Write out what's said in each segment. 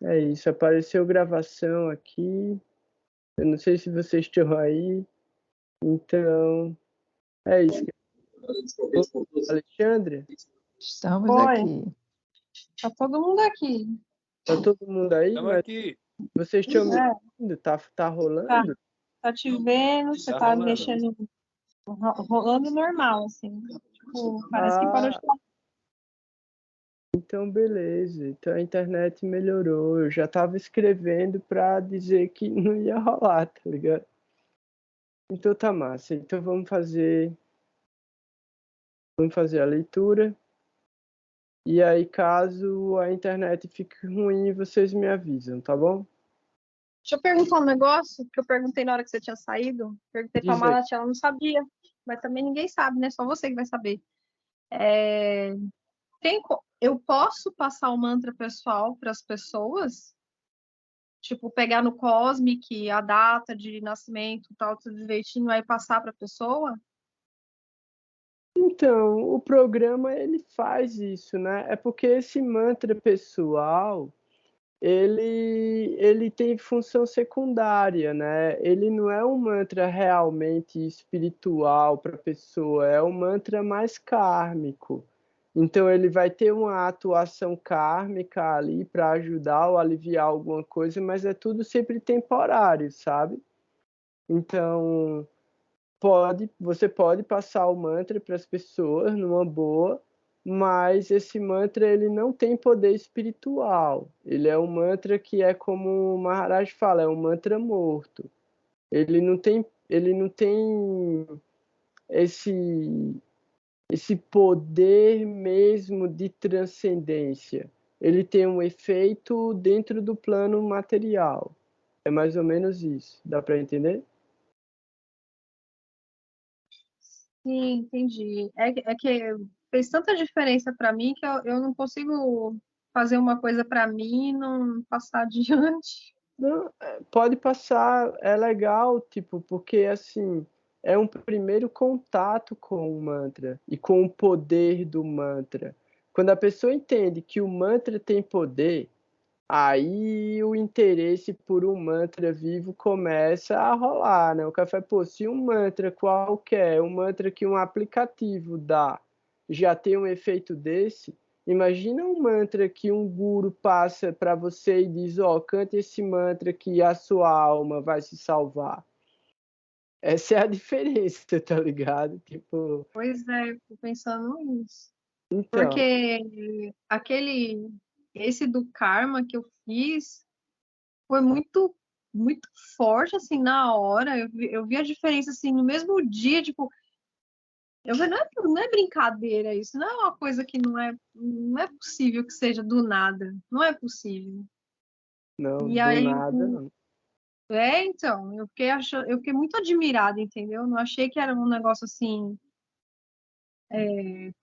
É isso, apareceu gravação aqui. Eu não sei se vocês estão aí. Então, é isso. Alexandre, Estamos Oi, aqui. tá todo mundo aqui. tá todo mundo aí? Estamos Mas aqui. vocês estão me É, ouvindo? Tá tá, rolando? tá te vendo, você Tá tá rolando. mexendo, rolando normal, assim. Tipo, parece que parou de falar. Então, beleza. Então a internet melhorou. Eu já estava escrevendo para dizer que não ia rolar, tá ligado? Então tá massa. Então vamos fazer a leitura. E aí, caso a internet fique ruim, vocês me avisam, tá bom? Deixa eu perguntar um negócio que eu perguntei na hora que você tinha saído. Perguntei pra Diz aí. Malati, ela não sabia. Mas também ninguém sabe, né? Só você que vai saber. É, eu posso passar o mantra pessoal para as pessoas? Tipo, pegar no Cosmic a data de nascimento, tal, tudo direitinho, aí passar para a pessoa? Então, o programa ele faz isso, né? É porque esse mantra pessoal, ele tem função secundária, né? Ele não é um mantra realmente espiritual para a pessoa, é um mantra mais kármico. Então ele vai ter uma atuação kármica ali para ajudar ou aliviar alguma coisa, mas é tudo sempre temporário, sabe? Então, você pode passar o mantra para as pessoas numa boa, mas esse mantra ele não tem poder espiritual. Ele é um mantra que é como o Maharaj fala, é um mantra morto. Ele não tem esse poder mesmo de transcendência. Ele tem um efeito dentro do plano material. É mais ou menos isso. Dá para entender? Sim, entendi. É que fez tanta diferença para mim que eu não consigo fazer uma coisa para mim e não passar adiante. Não, pode passar, é legal, tipo, porque assim, é um primeiro contato com o mantra e com o poder do mantra. Quando a pessoa entende que o mantra tem poder, aí o interesse por um mantra vivo começa a rolar, né? O café, pô, se um mantra qualquer, um mantra que um aplicativo dá, já tem um efeito desse, imagina um mantra que um guru passa para você e diz, ó, oh, cante esse mantra que a sua alma vai se salvar. Essa é a diferença, tá ligado? Tipo, Pois é, eu fico pensando nisso. então, Porque esse do karma que eu fiz foi muito, muito forte, assim, na hora. Eu vi a diferença, assim, no mesmo dia, tipo, eu falei, não é brincadeira isso, não é uma coisa que não é possível que seja do nada. Não é possível. não, E do aí, nada, não. então, eu fiquei muito admirada, entendeu? Não achei que era um negócio assim,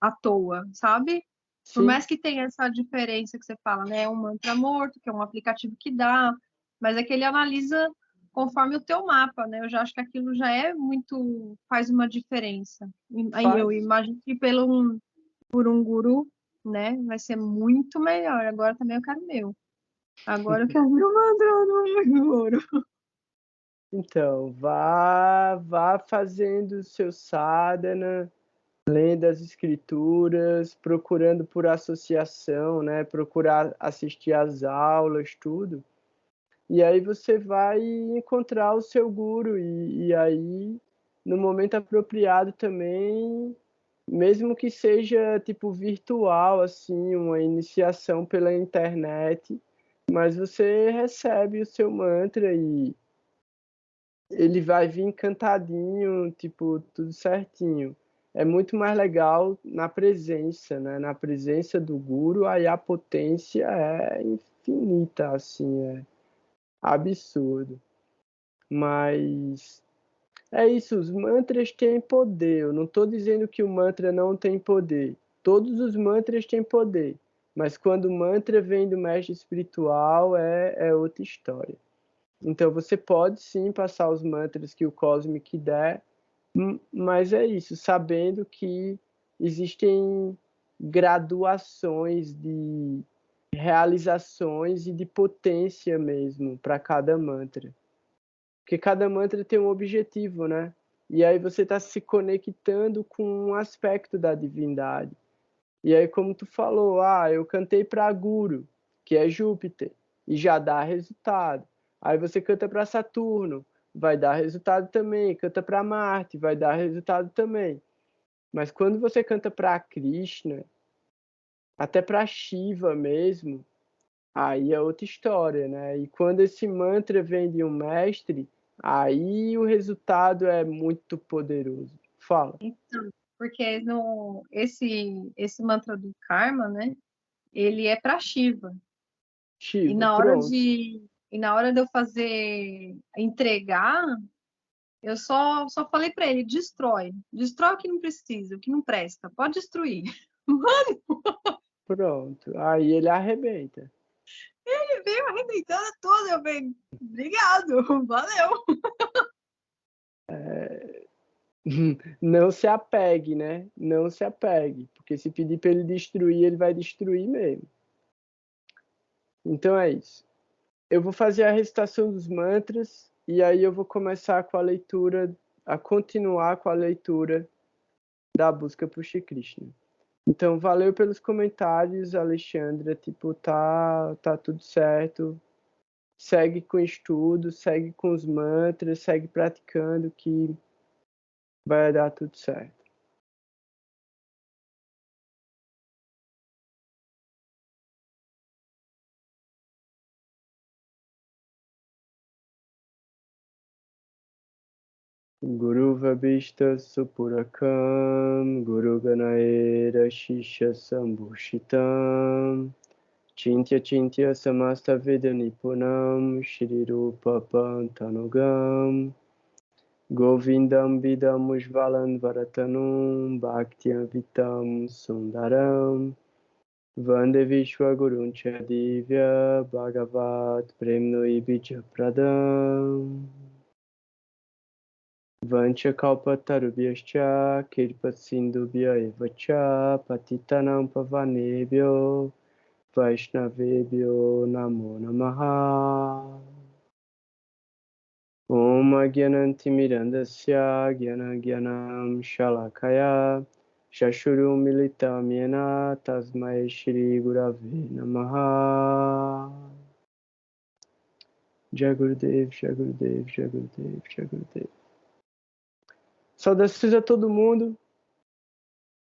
à toa, sabe? Por Sim, mais que tenha essa diferença que você fala, né? É um mantra morto, que é um aplicativo que dá, mas é que ele analisa conforme o teu mapa, né? Eu já acho que aquilo já é muito, faz uma diferença. Aí eu faz. imagino que por um guru, né? Vai ser muito melhor. Agora também eu quero o meu. Agora eu quero meu mantra no ouro. Então, vá fazendo o seu sadhana, lendo as escrituras, procurando por associação, né? Procurar assistir às aulas, tudo. E aí você vai encontrar o seu guru e aí no momento apropriado também, mesmo que seja tipo virtual assim, uma iniciação pela internet, mas você recebe o seu mantra e ele vai vir cantadinho, tipo, tudo certinho. É muito mais legal na presença, né? Na presença do guru, aí a potência é infinita, assim, é absurdo. Mas é isso, os mantras têm poder. Eu não estou dizendo que o mantra não tem poder. Todos os mantras têm poder. Mas quando o mantra vem do mestre espiritual, é outra história. Então você pode sim passar os mantras que o Cosmic der, mas é isso, sabendo que existem graduações de realizações e de potência mesmo para cada mantra. Porque cada mantra tem um objetivo, né? E aí você está se conectando com um aspecto da divindade. E aí, como tu falou, eu cantei para Guru, que é Júpiter, e já dá resultado. Aí você canta para Saturno, vai dar resultado também. Canta para Marte, vai dar resultado também. Mas quando você canta para Krishna, até para Shiva mesmo, aí é outra história, né? E quando esse mantra vem de um mestre, aí o resultado é muito poderoso. Fala. Então, porque no, esse mantra do karma, né? Ele é para Shiva. E Shiva, na hora pronto. de, e na hora de eu fazer, entregar, eu só falei para ele, destrói o que não precisa, o que não presta, pode destruir. Mano, Pronto. Aí ele arrebenta. ele veio arrebentando tudo, eu falei, obrigado, valeu. Não se apegue, né? Não se apegue. Porque se pedir para ele destruir, ele vai destruir mesmo. Então é isso. Eu vou fazer a recitação dos mantras e aí eu vou começar com a leitura, a continuar com a leitura da busca por Shri Krishna. Então, valeu pelos comentários, Alexandra. Tipo, tá tudo certo. Segue com o estudo, segue com os mantras, segue praticando que vai dar tudo certo. Guru Vabhishta Supurakam, Guru Ganaera Shisha Sambhushitam, Chintya Chintya Samasta Veda Nipunam, Shri Rupa Pantanugam, Govindam Vidam Ujvalan Varatanum, Bhaktyam Vitam Sundaram, Vande Vishwa Gurun Chadivya Bhagavat Premnoi Bija Pradam Vancha Kalpatarubhyascha Kirpat Sindhubhya Evacha Patitanam Pavanebhyo Vaishnavebhyo Namo Namaha Om Agyanantimirandasya Gyanagyanam Shalakaya Shashurum Militam Yena Tasmai Shri Gurave Namaha Jagurudev, Jagurudev, Jagurudev, Jagurudev. Saudações a todo mundo.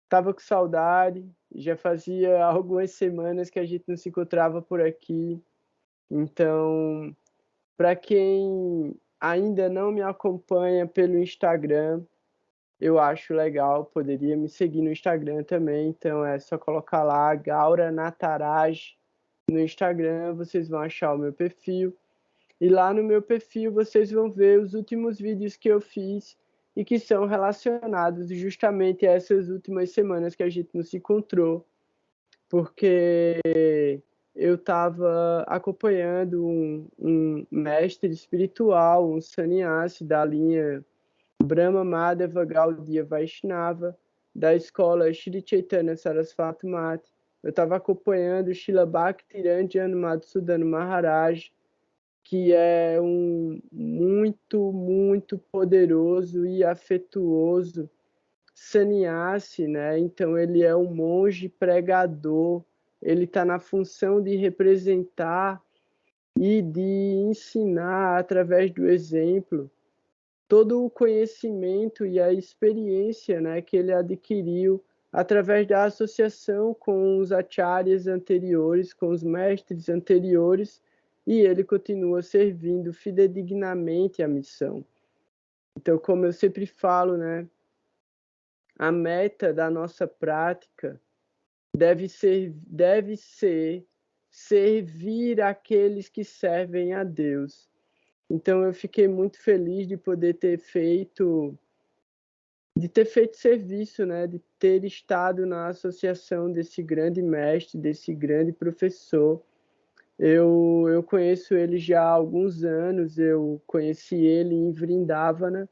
Tava com saudade. Já fazia algumas semanas que a gente não se encontrava por aqui. Então, para quem ainda não me acompanha pelo Instagram, eu acho legal, poderia me seguir no Instagram também. Então é só colocar lá Gaura Nataraj no Instagram, vocês vão achar o meu perfil. E lá no meu perfil vocês vão ver os últimos vídeos que eu fiz e que são relacionados justamente a essas últimas semanas que a gente não se encontrou, porque eu estava acompanhando um mestre espiritual, um sannyasi da linha Brahma Madhava Gaudiya Vaishnava, da escola Shri Chaitanya Sarasvati Mati. Eu estava acompanhando Srila Bhaktivedanta Madhusudana Maharaj, que é um muito, muito poderoso e afetuoso sannyasi, né? Então ele é um monge pregador, ele está na função de representar e de ensinar através do exemplo todo o conhecimento e a experiência, né, que ele adquiriu através da associação com os acharyas anteriores, com os mestres anteriores, e ele continua servindo fidedignamente a missão. Então, como eu sempre falo, né, a meta da nossa prática deve ser servir aqueles que servem a Deus. Então eu fiquei muito feliz de poder ter feito serviço, né, de ter estado na associação desse grande mestre, desse grande professor. Eu conheço ele já há alguns anos, eu conheci ele em Vrindavana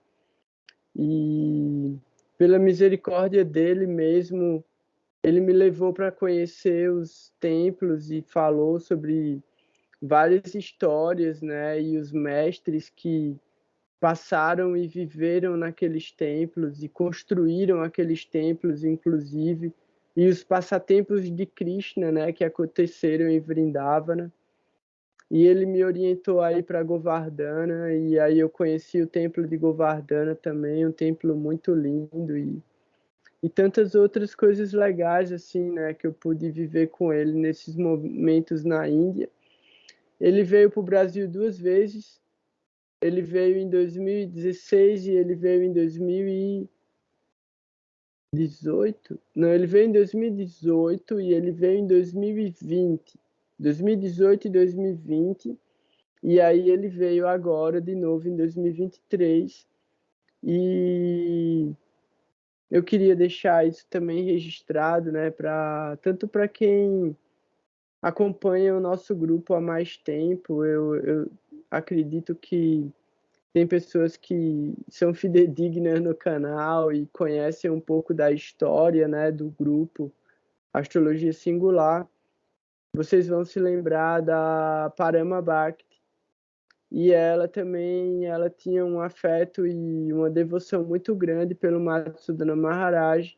e pela misericórdia dele mesmo Ele me levou para conhecer os templos e falou sobre várias histórias, né? E os mestres que passaram e viveram naqueles templos e construíram aqueles templos, inclusive, e os passatempos de Krishna, né? Que aconteceram em Vrindavana. E ele me orientou aí para Govardhana, e aí eu conheci o templo de Govardhana também, um templo muito lindo, e tantas outras coisas legais, assim, né, que eu pude viver com ele nesses momentos na Índia. Ele veio para o Brasil 2 vezes, ele veio em 2016 e ele veio em 2018. Não, ele veio em 2018 e ele veio em 2020. 2018 e 2020. E aí ele veio agora de novo em 2023. E eu queria deixar isso também registrado, né, tanto para quem acompanha o nosso grupo há mais tempo. Eu acredito que tem pessoas que são fidedignas no canal e conhecem um pouco da história, né, do grupo Astrologia Singular. Vocês vão se lembrar da Parama Bhakti. E ela também, ela tinha um afeto e uma devoção muito grande pelo Madhusudana Maharaj.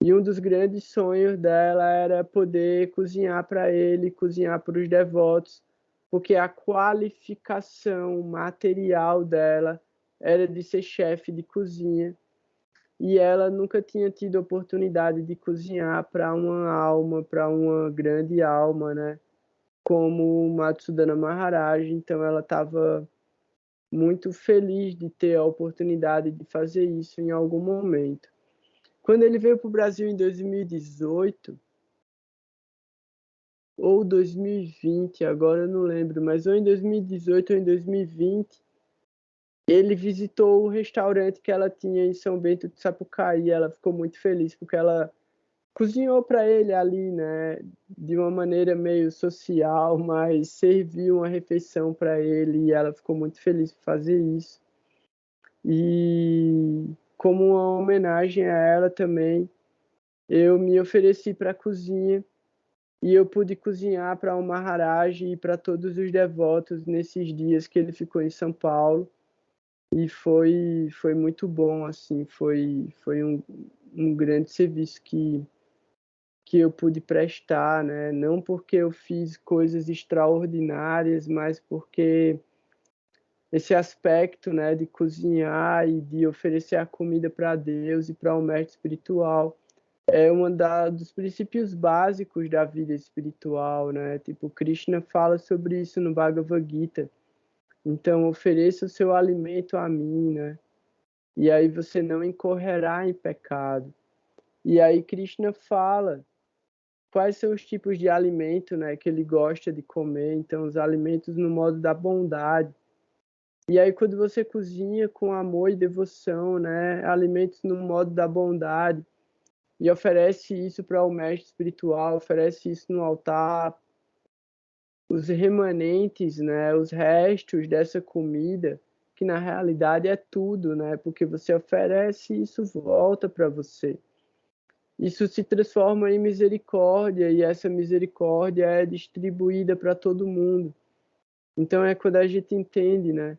E um dos grandes sonhos dela era poder cozinhar para ele, cozinhar para os devotos, porque a qualificação material dela era de ser chefe de cozinha. E ela nunca tinha tido oportunidade de cozinhar para uma alma, para uma grande alma, né? Como o Madhusudana Maharaj. Então ela estava muito feliz de ter a oportunidade de fazer isso em algum momento. Quando ele veio para o Brasil em 2018 ou 2020, agora eu não lembro, mas ou em 2018 ou em 2020, ele visitou o restaurante que ela tinha em São Bento de Sapucaí. Ela ficou muito feliz porque ela cozinhou para ele ali, né, de uma maneira meio social, mas serviu uma refeição para ele e ela ficou muito feliz por fazer isso. E como uma homenagem a ela também, eu me ofereci para a cozinha e eu pude cozinhar para o Maharaj e para todos os devotos nesses dias que ele ficou em São Paulo. E foi muito bom, assim, foi um grande serviço que eu pude prestar, né? Não porque eu fiz coisas extraordinárias, mas porque esse aspecto, né, de cozinhar e de oferecer a comida para Deus e para o mestre espiritual é dos princípios básicos da vida espiritual, né? Tipo, Krishna fala sobre isso no Bhagavad Gita. Então, ofereça o seu alimento a mim, né? E aí você não incorrerá em pecado. E aí Krishna fala quais são os tipos de alimento, né, que ele gosta de comer. Então, os alimentos no modo da bondade. E aí, quando você cozinha com amor e devoção, né, alimentos no modo da bondade, e oferece isso para o mestre espiritual, oferece isso no altar, os remanentes, né, os restos dessa comida, que na realidade é tudo, né, porque você oferece e isso volta para você. Isso se transforma em misericórdia e essa misericórdia é distribuída para todo mundo. Então é quando a gente entende, né,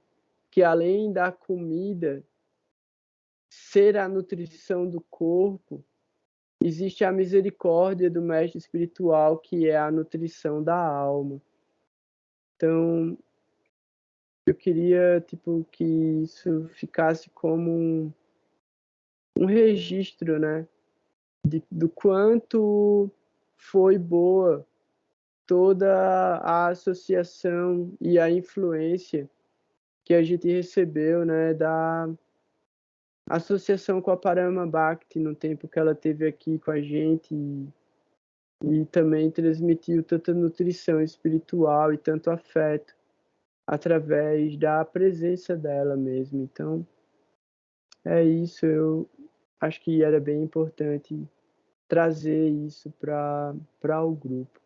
que além da comida ser a nutrição do corpo, existe a misericórdia do mestre espiritual, que é a nutrição da alma. Então, eu queria, tipo, que isso ficasse como um registro, né, do quanto foi boa toda a associação e a influência que a gente recebeu, né, da associação com a Parama Bhakti no tempo que ela teve aqui com a gente e também transmitiu tanta nutrição espiritual e tanto afeto através da presença dela mesmo. Então, é isso. Eu acho que era bem importante trazer isso para o grupo.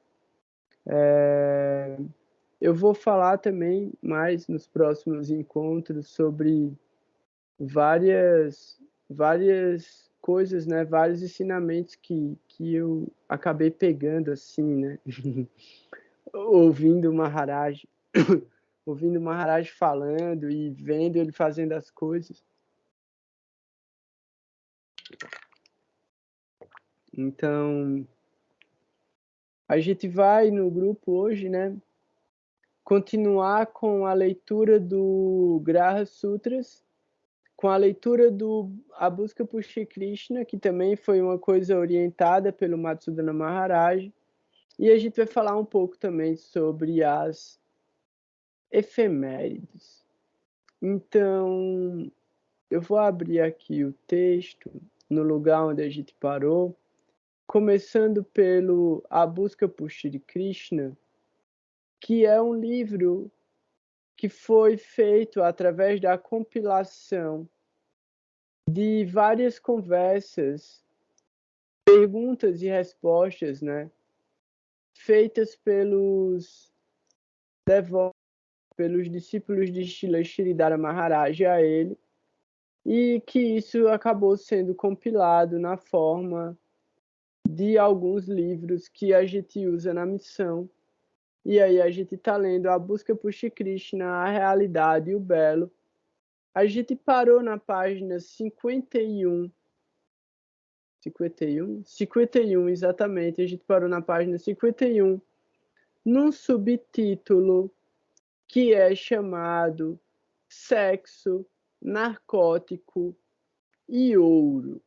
Eu vou falar também mais nos próximos encontros sobre várias coisas, né, vários ensinamentos que eu acabei pegando assim, né, ouvindo o Maharaj, ouvindo o Maharaj falando e vendo ele fazendo as coisas. Então, a gente vai no grupo hoje, né, continuar com a leitura do Graha Sutras, com a leitura do A Busca por Shri Krishna, que também foi uma coisa orientada pelo Matsudana Maharaj, e a gente vai falar um pouco também sobre as efemérides. Então, eu vou abrir aqui o texto no lugar onde a gente parou, começando pelo A Busca por Shri Krishna, que é um livro que foi feito através da compilação de várias conversas, perguntas e respostas, né, feitas pelos devotos, pelos discípulos de Srila Sridhara Maharaj a ele, e que isso acabou sendo compilado na forma de alguns livros que a gente usa na missão. E aí a gente está lendo A Busca por Shri Krishna, a Realidade e o Belo. A gente parou na página 51. 51? 51, exatamente. A gente parou na página 51, num subtítulo que é chamado Sexo, Narcótico e Ouro.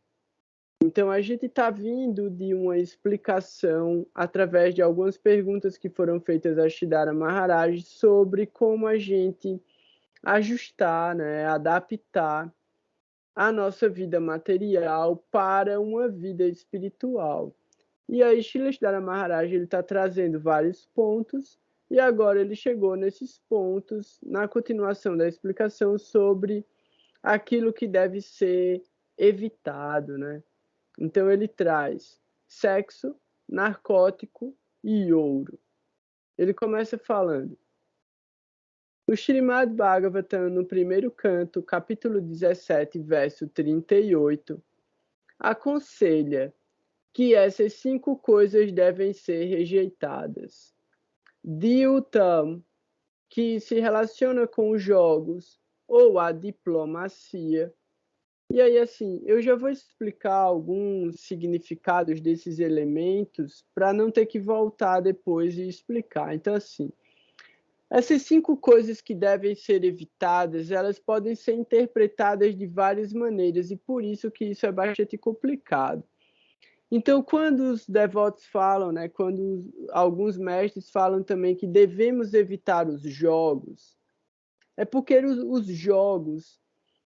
Então, a gente está vindo de uma explicação através de algumas perguntas que foram feitas a Sridhara Maharaj sobre como a gente ajustar, né, adaptar a nossa vida material para uma vida espiritual. E aí, Sridhara Maharaj está trazendo vários pontos, e agora ele chegou nesses pontos na continuação da explicação sobre aquilo que deve ser evitado, né? Então ele traz sexo, narcótico e ouro. Ele começa falando: o Srimad Bhagavatam, no primeiro canto, capítulo 17, verso 38, aconselha que essas 5 coisas devem ser rejeitadas. Dyutam, que se relaciona com os jogos ou a diplomacia. E aí, assim, eu já vou explicar alguns significados desses elementos para não ter que voltar depois e explicar. Então, assim, essas 5 coisas que devem ser evitadas, elas podem ser interpretadas de várias maneiras, e por isso que isso é bastante complicado. Então, quando os devotos falam, né, quando alguns mestres falam também que devemos evitar os jogos, é porque os jogos,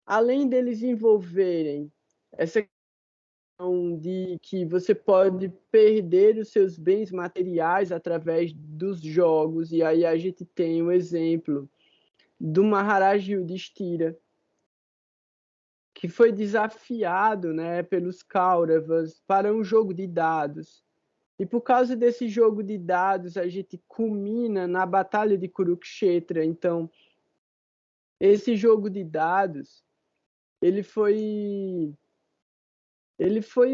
além deles envolverem essa questão de que você pode perder os seus bens materiais através dos jogos, e aí a gente tem um exemplo do Maharaj Yudhishthira, que foi desafiado, né, pelos Kauravas para um jogo de dados. E por causa desse jogo de dados, a gente culmina na Batalha de Kurukshetra. Então, esse jogo de dados, ele foi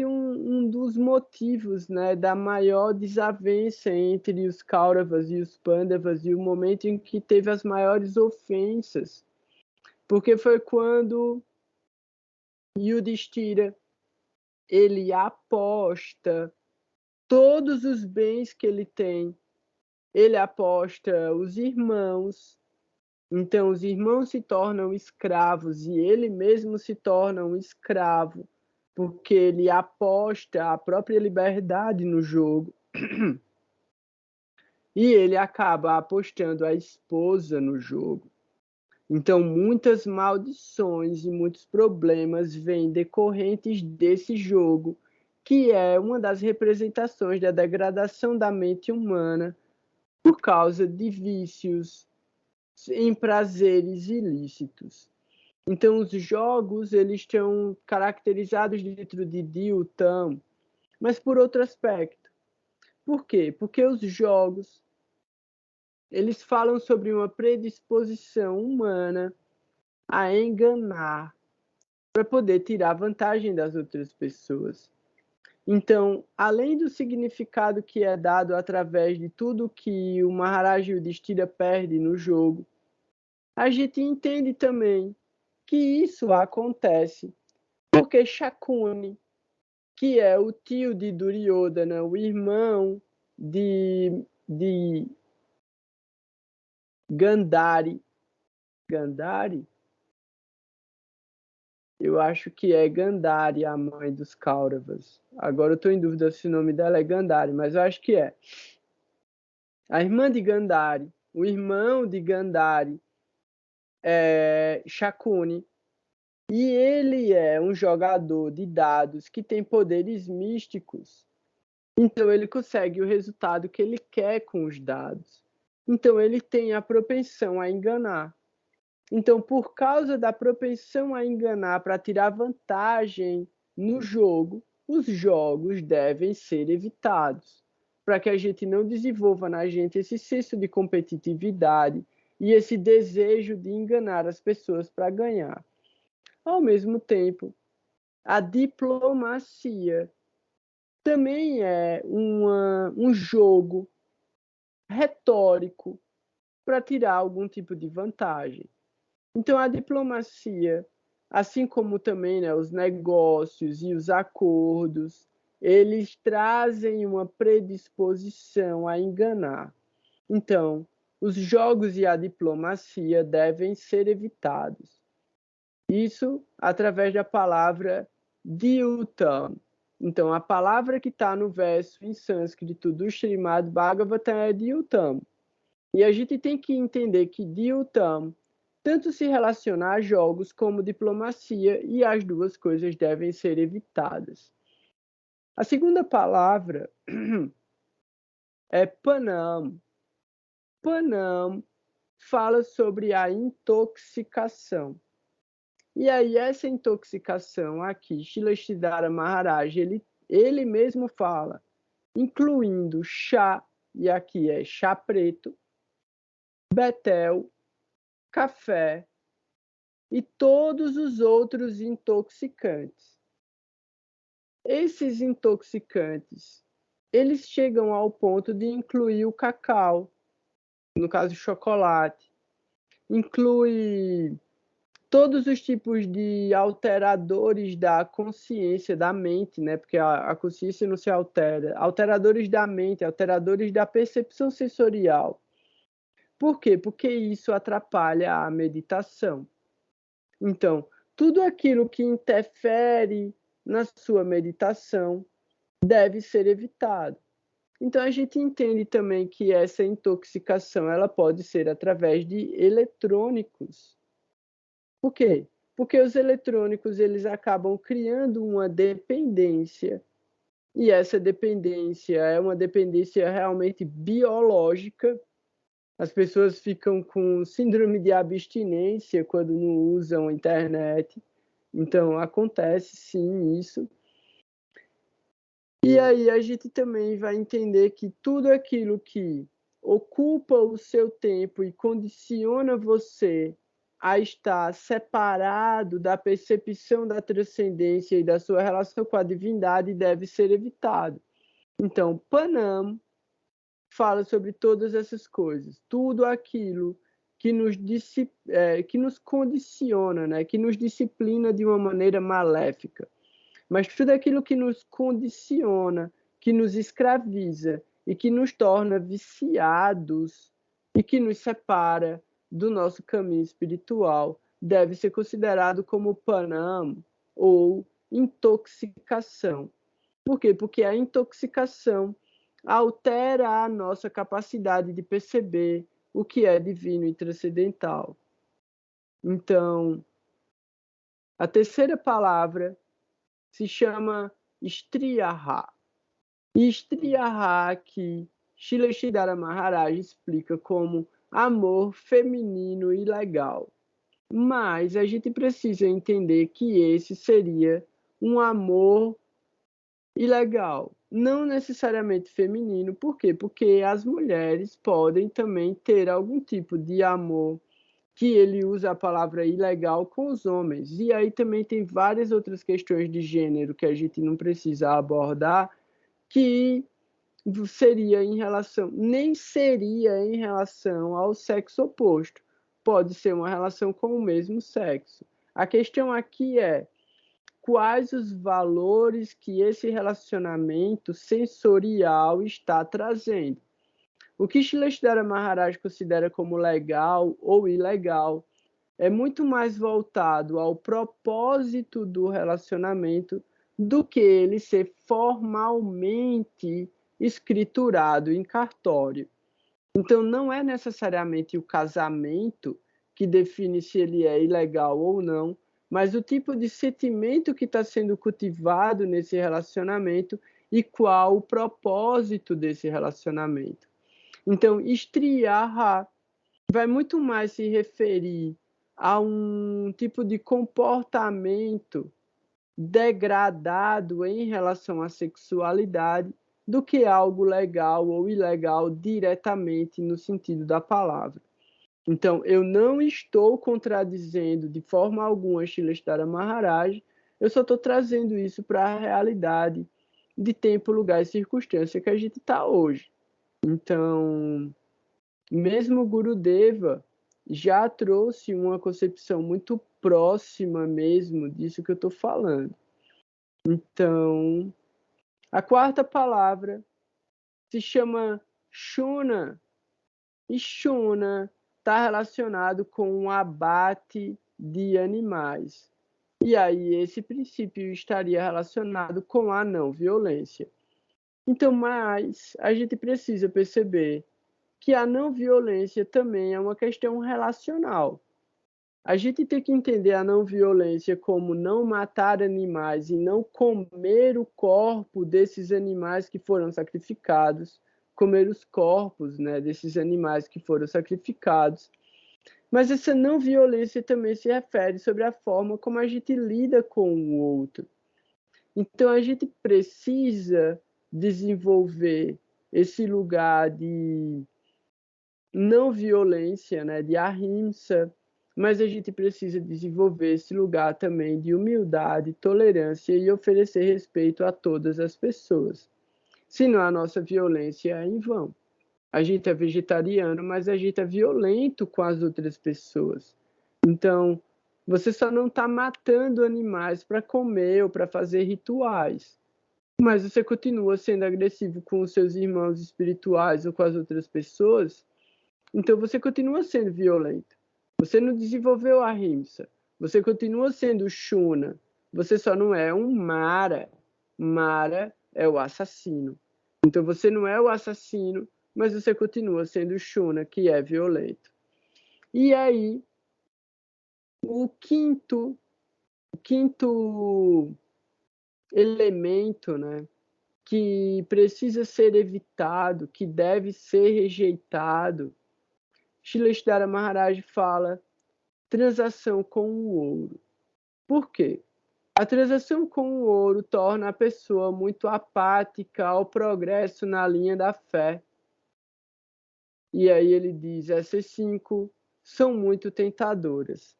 um dos motivos, né, da maior desavença entre os Kauravas e os Pandavas, e o momento em que teve as maiores ofensas, porque foi quando Yudhishthira, ele aposta todos os bens que ele tem, ele aposta os irmãos. Então, os irmãos se tornam escravos e ele mesmo se torna um escravo, porque ele aposta a própria liberdade no jogo. E ele acaba apostando a esposa no jogo. Então, muitas maldições e muitos problemas vêm decorrentes desse jogo, que é uma das representações da degradação da mente humana por causa de vícios em prazeres ilícitos. Então, os jogos, eles estão caracterizados dentro de Dyutam, mas por outro aspecto. Por quê? Porque os jogos, eles falam sobre uma predisposição humana a enganar, para poder tirar vantagem das outras pessoas. Então, além do significado que é dado através de tudo que o Maharaj Yudhishthira perde no jogo, a gente entende também que isso acontece porque Shakuni, que é o tio de Duryodhana, o irmão de Gandhari. Gandhari? Eu acho que é Gandhari, a mãe dos Kauravas. Agora eu estou em dúvida se o nome dela é Gandhari, mas eu acho que é. A irmã de Gandhari, o irmão de Gandhari é Shakuni. E ele é um jogador de dados que tem poderes místicos. Então ele consegue o resultado que ele quer com os dados. Então ele tem a propensão a enganar. Então, por causa da propensão a enganar para tirar vantagem no jogo, os jogos devem ser evitados, para que a gente não desenvolva na gente esse senso de competitividade e esse desejo de enganar as pessoas para ganhar. Ao mesmo tempo, a diplomacia também é um jogo retórico para tirar algum tipo de vantagem. Então, a diplomacia, assim como também, né, os negócios e os acordos, eles trazem uma predisposição a enganar. Então, os jogos e a diplomacia devem ser evitados. Isso através da palavra Dyutam. Então, a palavra que está no verso em sânscrito do Srimad Bhagavatam é Dyutam. E a gente tem que entender que Dyutam tanto se relaciona a jogos como diplomacia, e as duas coisas devem ser evitadas. A segunda palavra é Panam. Panam fala sobre a intoxicação. E aí, essa intoxicação aqui, Srila Sridhara Maharaj, ele mesmo fala, incluindo chá, e aqui é chá preto, betel, café e todos os outros intoxicantes. Esses intoxicantes, eles chegam ao ponto de incluir o cacau, no caso o chocolate, inclui todos os tipos de alteradores da consciência, da mente, né? Porque a consciência não se altera. Alteradores da mente, alteradores da percepção sensorial. Por quê? Porque isso atrapalha a meditação. Então, tudo aquilo que interfere na sua meditação deve ser evitado. Então, a gente entende também que essa intoxicação ela pode ser através de eletrônicos. Por quê? Porque os eletrônicos eles acabam criando uma dependência, e essa dependência é uma dependência realmente biológica. As pessoas ficam com síndrome de abstinência quando não usam a internet. Então, acontece sim isso. E aí a gente também vai entender que tudo aquilo que ocupa o seu tempo e condiciona você a estar separado da percepção da transcendência e da sua relação com a divindade deve ser evitado. Então, Panam fala sobre todas essas coisas, tudo aquilo que nos condiciona, né? Que nos disciplina de uma maneira maléfica. Mas tudo aquilo que nos condiciona, que nos escraviza e que nos torna viciados e que nos separa do nosso caminho espiritual deve ser considerado como panam ou intoxicação. Por quê? Porque a intoxicação altera a nossa capacidade de perceber o que é divino e transcendental. Então, a terceira palavra se chama Striyaha. E Striyaha que Srila Sridhara Maharaj explica como amor feminino e legal. Mas a gente precisa entender que esse seria um amor ilegal, não necessariamente feminino. Por quê? Porque as mulheres podem também ter algum tipo de amor que ele usa a palavra ilegal com os homens. E aí também tem várias outras questões de gênero que a gente não precisa abordar, que seria em relação, nem seria em relação ao sexo oposto. Pode ser uma relação com o mesmo sexo. A questão aqui é quais os valores que esse relacionamento sensorial está trazendo. O que Shrestha Maharaj considera como legal ou ilegal é muito mais voltado ao propósito do relacionamento do que ele ser formalmente escriturado em cartório. Então, não é necessariamente o casamento que define se ele é ilegal ou não, mas o tipo de sentimento que está sendo cultivado nesse relacionamento e qual o propósito desse relacionamento. Então, Striyaha vai muito mais se referir a um tipo de comportamento degradado em relação à sexualidade do que algo legal ou ilegal diretamente no sentido da palavra. Então, eu não estou contradizendo de forma alguma Shrestha Maharaj, eu só estou trazendo isso para a realidade de tempo, lugar e circunstância que a gente está hoje. Então, mesmo Gurudeva já trouxe uma concepção muito próxima mesmo disso que eu estou falando. Então, a quarta palavra se chama Shuna, e Shuna está relacionado com o abate de animais. E aí esse princípio estaria relacionado com a não violência. Então, mas a gente precisa perceber que a não violência também é uma questão relacional. A gente tem que entender a não violência como não matar animais e não comer o corpo desses animais que foram sacrificados, comer os corpos, né, desses animais que foram sacrificados. Mas essa não violência também se refere sobre a forma como a gente lida com o outro. Então a gente precisa desenvolver esse lugar de não violência, né, de ahimsa, mas a gente precisa desenvolver esse lugar também de humildade, tolerância e oferecer respeito a todas as pessoas. Senão a nossa violência é em vão. A gente é vegetariano, mas a gente é violento com as outras pessoas. Então, você só não está matando animais para comer ou para fazer rituais, mas você continua sendo agressivo com os seus irmãos espirituais ou com as outras pessoas, então você continua sendo violento. Você não desenvolveu a ahimsa. Você continua sendo Shuna. Você só não é um Mara. Mara é o assassino. Então você não é o assassino, mas você continua sendo Shuna, que é violento. E aí, o quinto elemento, né, que precisa ser evitado, que deve ser rejeitado, Shrestha Maharaj fala transação com o ouro. Por quê? A transação com o ouro torna a pessoa muito apática ao progresso na linha da fé. E aí ele diz, essas 5 são muito tentadoras.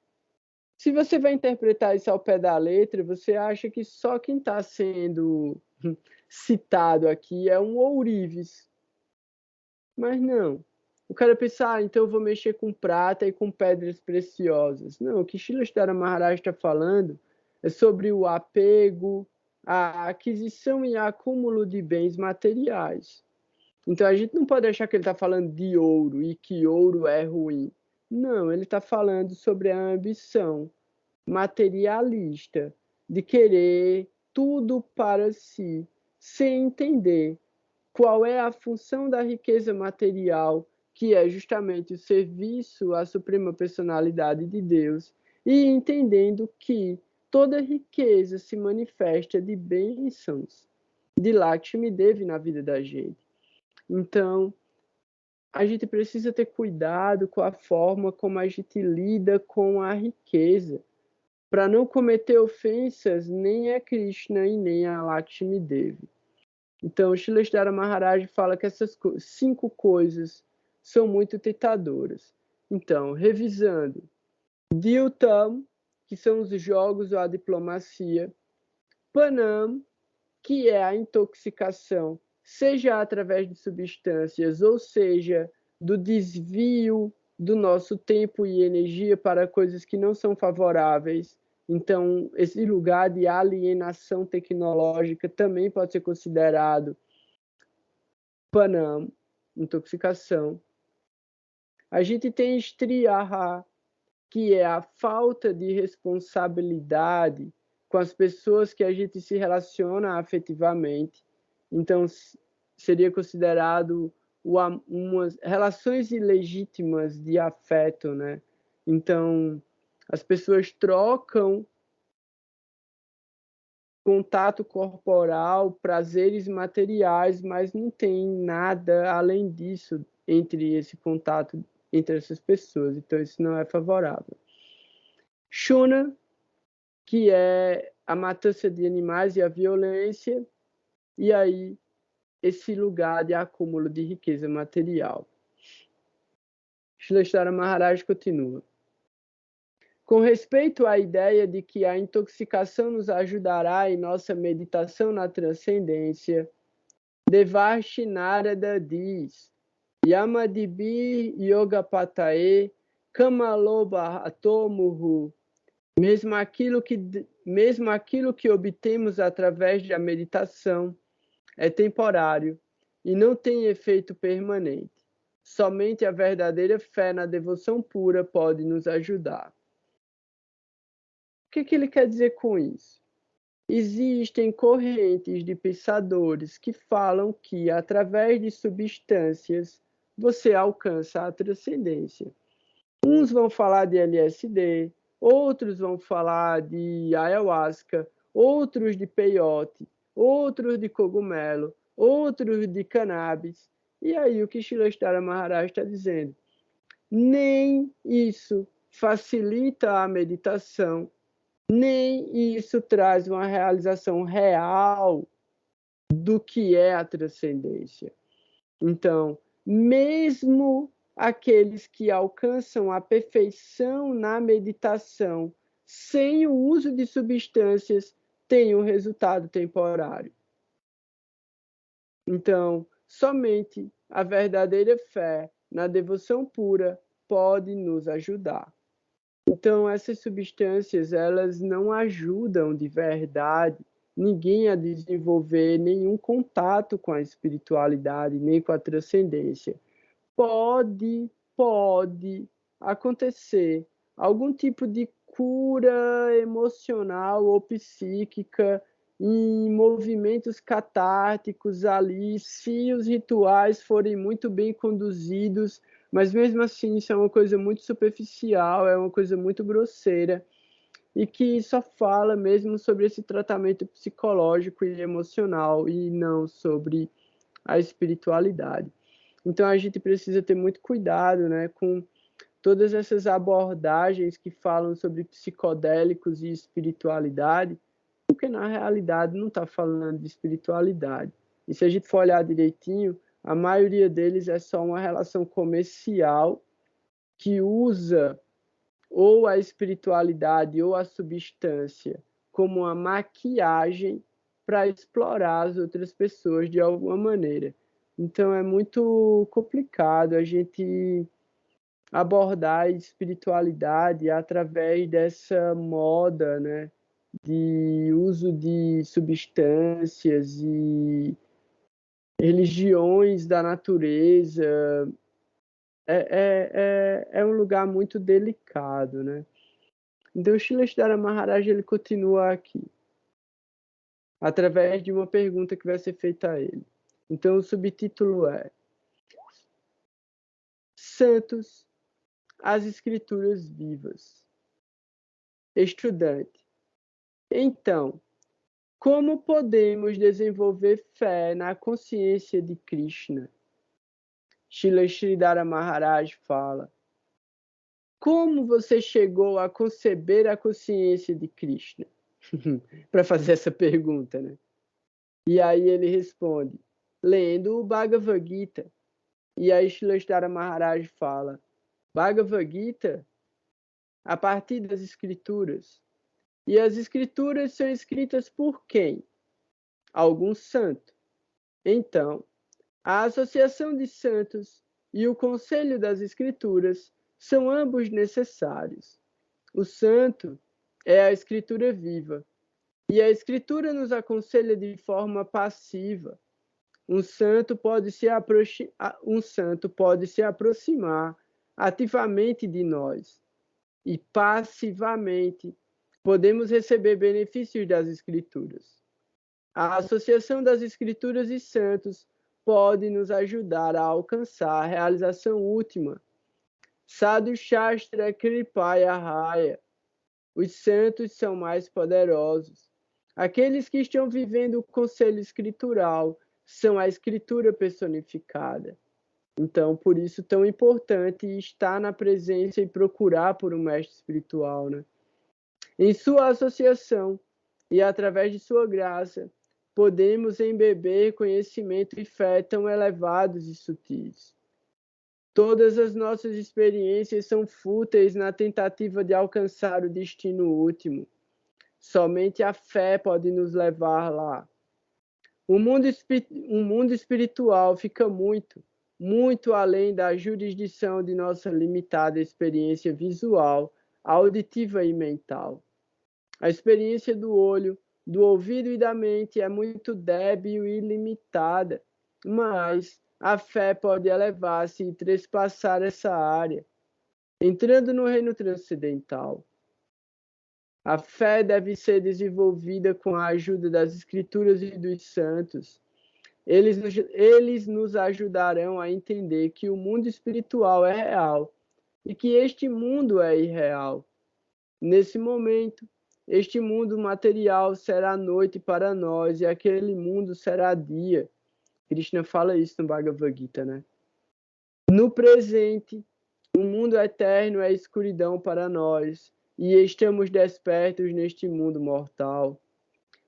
Se você vai interpretar isso ao pé da letra, você acha que só quem está sendo citado aqui é um ourives. Mas não. O cara pensa, então eu vou mexer com prata e com pedras preciosas. Não, o que Shrestha Maharaj está falando é sobre o apego, a aquisição e acúmulo de bens materiais. Então a gente não pode achar que ele está falando de ouro e que ouro é ruim. Não, ele está falando sobre a ambição materialista de querer tudo para si, sem entender qual é a função da riqueza material, que é justamente o serviço à suprema personalidade de Deus, e entendendo que toda riqueza se manifesta de bênçãos de Lakshmi Devi na vida da gente. Então, a gente precisa ter cuidado com a forma como a gente lida com a riqueza, para não cometer ofensas nem a Krishna e nem a Lakshmi Devi. Então, Shrestha Maharaj fala que essas 5 coisas são muito tentadoras. Então, revisando, Diltam, que são os jogos ou a diplomacia, Panam, que é a intoxicação, seja através de substâncias, ou seja, do desvio do nosso tempo e energia para coisas que não são favoráveis. Então, esse lugar de alienação tecnológica também pode ser considerado Panam, intoxicação. A gente tem Striyaha, que é a falta de responsabilidade com as pessoas que a gente se relaciona afetivamente. Então, seria considerado umas relações ilegítimas de afeto, né? Então, as pessoas trocam contato corporal, prazeres materiais, mas não tem nada além disso entre esse contato entre essas pessoas. Então, isso não é favorável. Shuna, que é a matança de animais e a violência, e aí esse lugar de acúmulo de riqueza material. Shrestha Maharaj continua. Com respeito à ideia de que a intoxicação nos ajudará em nossa meditação na transcendência, Devarshi Narada diz: Yamadibir Yogapatae Kamaloba Atomuhu. Mesmo aquilo que obtemos através da meditação é temporário e não tem efeito permanente. Somente a verdadeira fé na devoção pura pode nos ajudar. O que ele quer dizer com isso? Existem correntes de pensadores que falam que, através de substâncias, você alcança a transcendência. Uns vão falar de LSD, outros vão falar de ayahuasca, outros de peyote, outros de cogumelo, outros de cannabis. E aí o que Shrestha Maharaj está dizendo? Nem isso facilita a meditação, nem isso traz uma realização real do que é a transcendência. Então, mesmo aqueles que alcançam a perfeição na meditação sem o uso de substâncias têm um resultado temporário. Então, somente a verdadeira fé na devoção pura pode nos ajudar. Então, essas substâncias, elas não ajudam de verdade ninguém a desenvolver nenhum contato com a espiritualidade, nem com a transcendência. Pode acontecer algum tipo de cura emocional ou psíquica em movimentos catárticos ali, se os rituais forem muito bem conduzidos, mas mesmo assim isso é uma coisa muito superficial, é uma coisa muito grosseira e que só fala mesmo sobre esse tratamento psicológico e emocional e não sobre a espiritualidade. Então a gente precisa ter muito cuidado, né, com todas essas abordagens que falam sobre psicodélicos e espiritualidade, porque na realidade não está falando de espiritualidade. E se a gente for olhar direitinho, a maioria deles é só uma relação comercial que usa ou a espiritualidade ou a substância como uma maquiagem para explorar as outras pessoas de alguma maneira. Então é muito complicado a gente abordar a espiritualidade através dessa moda, né, de uso de substâncias e religiões da natureza. É um lugar muito delicado, né? Então, Shrestha Maharaj ele continua aqui, através de uma pergunta que vai ser feita a ele. Então, o subtítulo é Santos, as Escrituras Vivas. Estudante. Então, como podemos desenvolver fé na consciência de Krishna? Srila Sridhara Maharaj fala: como você chegou a conceber a consciência de Krishna? Para fazer essa pergunta, né? E aí ele responde, lendo o Bhagavad Gita. E aí Srila Maharaj fala: Bhagavad Gita a partir das escrituras. E as escrituras são escritas por quem? Algum santo. Então, a associação de santos e o conselho das escrituras são ambos necessários. O santo é a escritura viva, e a escritura nos aconselha de forma passiva. Um santo pode se aproximar ativamente de nós, e passivamente podemos receber benefícios das escrituras. A associação das escrituras e santos pode nos ajudar a alcançar a realização última. Sadhu Shastra Kripaya Raya. Os santos são mais poderosos. Aqueles que estão vivendo o conselho escritural são a escritura personificada. Então, por isso, tão importante estar na presença e procurar por um mestre espiritual, né? Em sua associação e através de sua graça, podemos embeber conhecimento e fé tão elevados e sutis. Todas as nossas experiências são fúteis na tentativa de alcançar o destino último. Somente a fé pode nos levar lá. O mundo espiritual fica muito além da jurisdição de nossa limitada experiência visual, auditiva e mental. A experiência do olho, do ouvido e da mente é muito débil e limitada, mas a fé pode elevar-se e trespassar essa área, entrando no reino transcendental. A fé deve ser desenvolvida com a ajuda das escrituras e dos santos. Eles nos ajudarão a entender que o mundo espiritual é real e que este mundo é irreal. Nesse momento, este mundo material será noite para nós e aquele mundo será dia. Krishna fala isso no Bhagavad Gita, né? No presente, o mundo eterno é escuridão para nós e estamos despertos neste mundo mortal.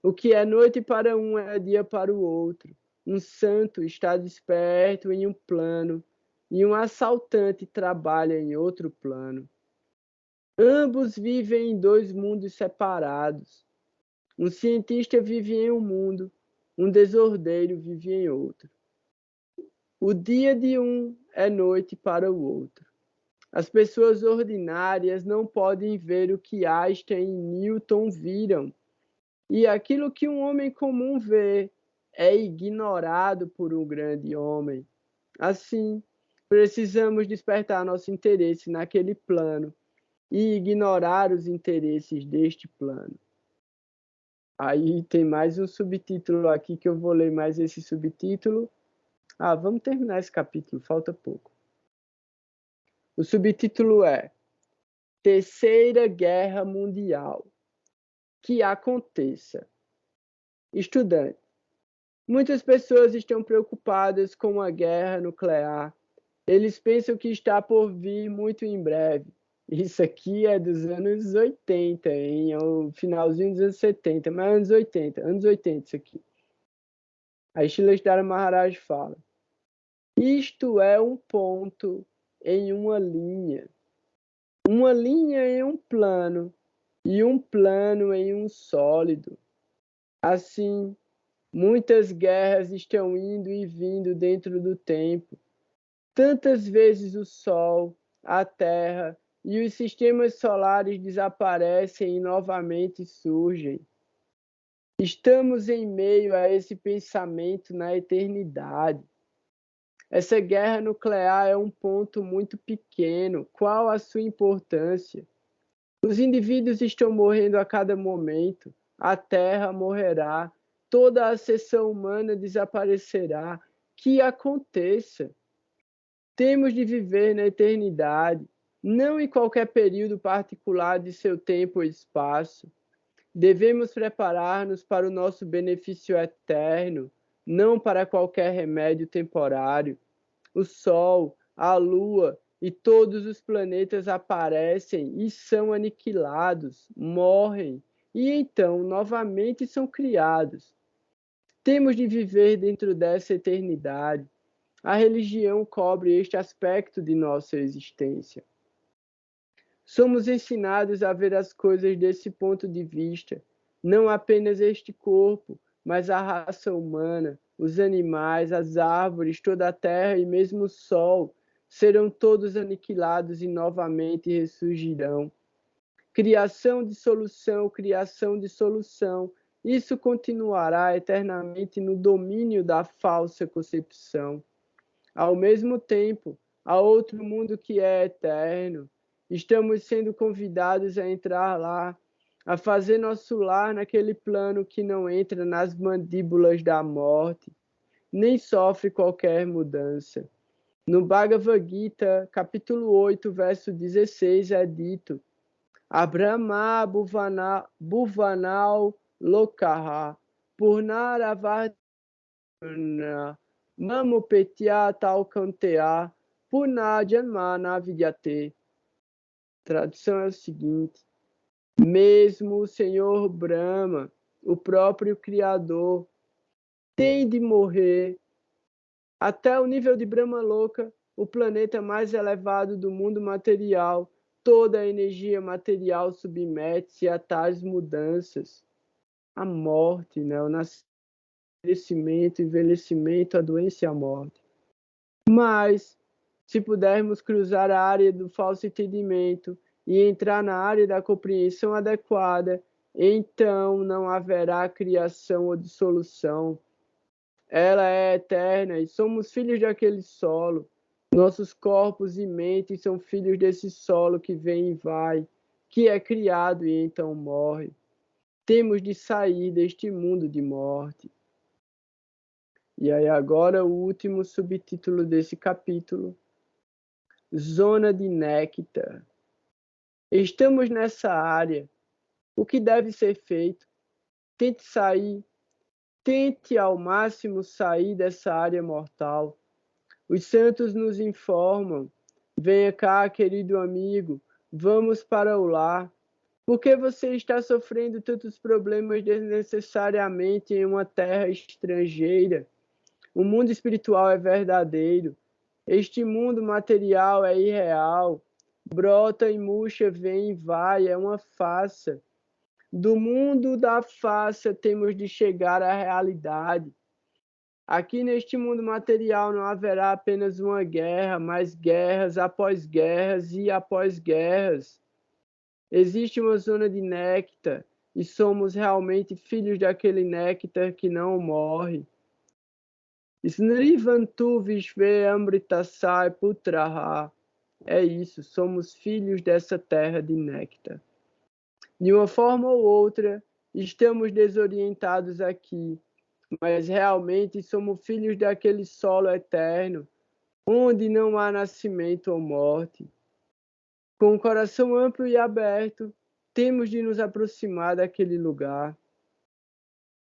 O que é noite para um é dia para o outro. Um santo está desperto em um plano e um assaltante trabalha em outro plano. Ambos vivem em dois mundos separados. Um cientista vive em um mundo, um desordeiro vive em outro. O dia de um é noite para o outro. As pessoas ordinárias não podem ver o que Einstein e Newton viram. E aquilo que um homem comum vê é ignorado por um grande homem. Assim, precisamos despertar nosso interesse naquele plano e ignorar os interesses deste plano. Aí tem mais um subtítulo aqui que eu vou ler mais esse subtítulo. Vamos terminar esse capítulo, falta pouco. O subtítulo é Terceira Guerra Mundial. Que aconteça. Estudante. Muitas pessoas estão preocupadas com a guerra nuclear. Eles pensam que está por vir muito em breve. Isso aqui é dos anos 80, hein? É o finalzinho dos anos 70, mas anos 80 isso aqui. Aí Shrila Maharaj fala: isto é um ponto em uma linha em um plano e um plano em um sólido. Assim, muitas guerras estão indo e vindo dentro do tempo. Tantas vezes o Sol, a Terra e os sistemas solares desaparecem e novamente surgem. Estamos em meio a esse pensamento na eternidade. Essa guerra nuclear é um ponto muito pequeno. Qual a sua importância? Os indivíduos estão morrendo a cada momento. A Terra morrerá. Toda a seção humana desaparecerá. Que aconteça. Temos de viver na eternidade, não em qualquer período particular de seu tempo ou espaço. Devemos preparar-nos para o nosso benefício eterno, não para qualquer remédio temporário. O Sol, a Lua e todos os planetas aparecem e são aniquilados, morrem e então novamente são criados. Temos de viver dentro dessa eternidade. A religião cobre este aspecto de nossa existência. Somos ensinados a ver as coisas desse ponto de vista, não apenas este corpo, mas a raça humana, os animais, as árvores, toda a terra e mesmo o sol serão todos aniquilados e novamente ressurgirão. Criação de solução, criação de solução. Isso continuará eternamente no domínio da falsa concepção. Ao mesmo tempo, há outro mundo que é eterno. Estamos sendo convidados a entrar lá, a fazer nosso lar naquele plano que não entra nas mandíbulas da morte, nem sofre qualquer mudança. No Bhagavad Gita, capítulo 8, verso 16, é dito: Abrahma Bhuvanal Lokaha Purnaravartana Mamupetya Talkantea Punajanmana Vidyate. Tradução é o seguinte: mesmo o Senhor Brahma, o próprio Criador, tem de morrer até o nível de Brahma Loka, o planeta mais elevado do mundo material. Toda a energia material submete-se a tais mudanças. A morte, né? O nascimento, o envelhecimento, a doença e a morte. Mas, se pudermos cruzar a área do falso entendimento e entrar na área da compreensão adequada, então não haverá criação ou dissolução. Ela é eterna e somos filhos daquele solo. Nossos corpos e mentes são filhos desse solo que vem e vai, que é criado e então morre. Temos de sair deste mundo de morte. E aí agora o último subtítulo desse capítulo: Zona de Néctar. Estamos nessa área. O que deve ser feito? Tente sair. Tente ao máximo sair dessa área mortal. Os santos nos informam: venha cá, querido amigo, vamos para o lar. Por que você está sofrendo tantos problemas desnecessariamente em uma terra estrangeira? O mundo espiritual é verdadeiro. Este mundo material é irreal. Brota e murcha, vem e vai, é uma farsa. Do mundo da farsa temos de chegar à realidade. Aqui neste mundo material não haverá apenas uma guerra, mas guerras após guerras e após guerras. Existe uma zona de néctar e somos realmente filhos daquele néctar que não morre. Srivantu Vishve Amritasai Putraha. É isso, somos filhos dessa terra de néctar. De uma forma ou outra, estamos desorientados aqui, mas realmente somos filhos daquele solo eterno, onde não há nascimento ou morte. Com o coração amplo e aberto, temos de nos aproximar daquele lugar.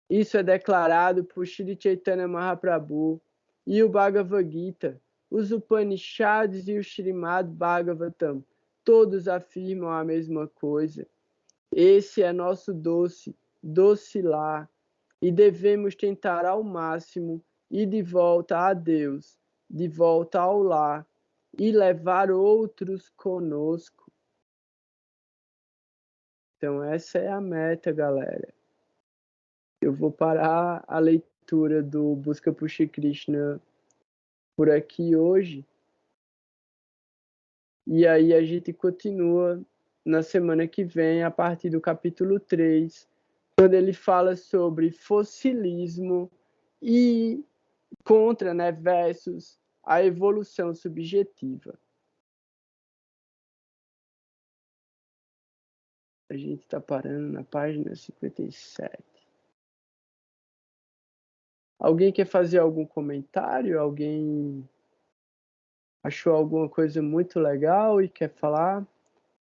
Isso é declarado por Sri Chaitanya Mahaprabhu e o Bhagavad Gita, os Upanishads e o Srimad Bhagavatam, todos afirmam a mesma coisa. Esse é nosso doce lar, e devemos tentar ao máximo ir de volta a Deus, de volta ao lar, e levar outros conosco. Então essa é a meta, galera. Eu vou parar a leitura do Busca por Shri Krishna por aqui hoje. E aí a gente continua na semana que vem, a partir do capítulo 3, quando ele fala sobre fossilismo e contra, né, versus a evolução subjetiva. A gente está parando na página 57. Alguém quer fazer algum comentário? Alguém achou alguma coisa muito legal e quer falar?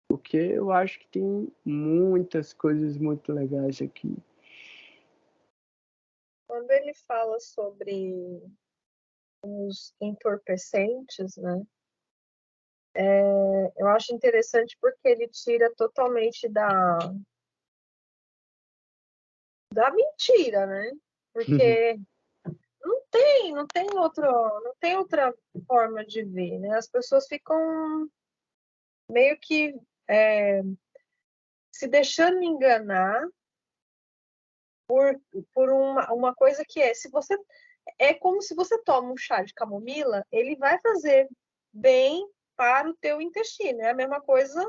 Porque eu acho que tem muitas coisas muito legais aqui. Quando ele fala sobre os entorpecentes, né? Eu acho interessante porque ele tira totalmente da mentira, né? Porque não tem outra forma de ver, né? As pessoas ficam meio que se deixando enganar por uma coisa que se você é como se você toma um chá de camomila, ele vai fazer bem para o teu intestino. É a mesma coisa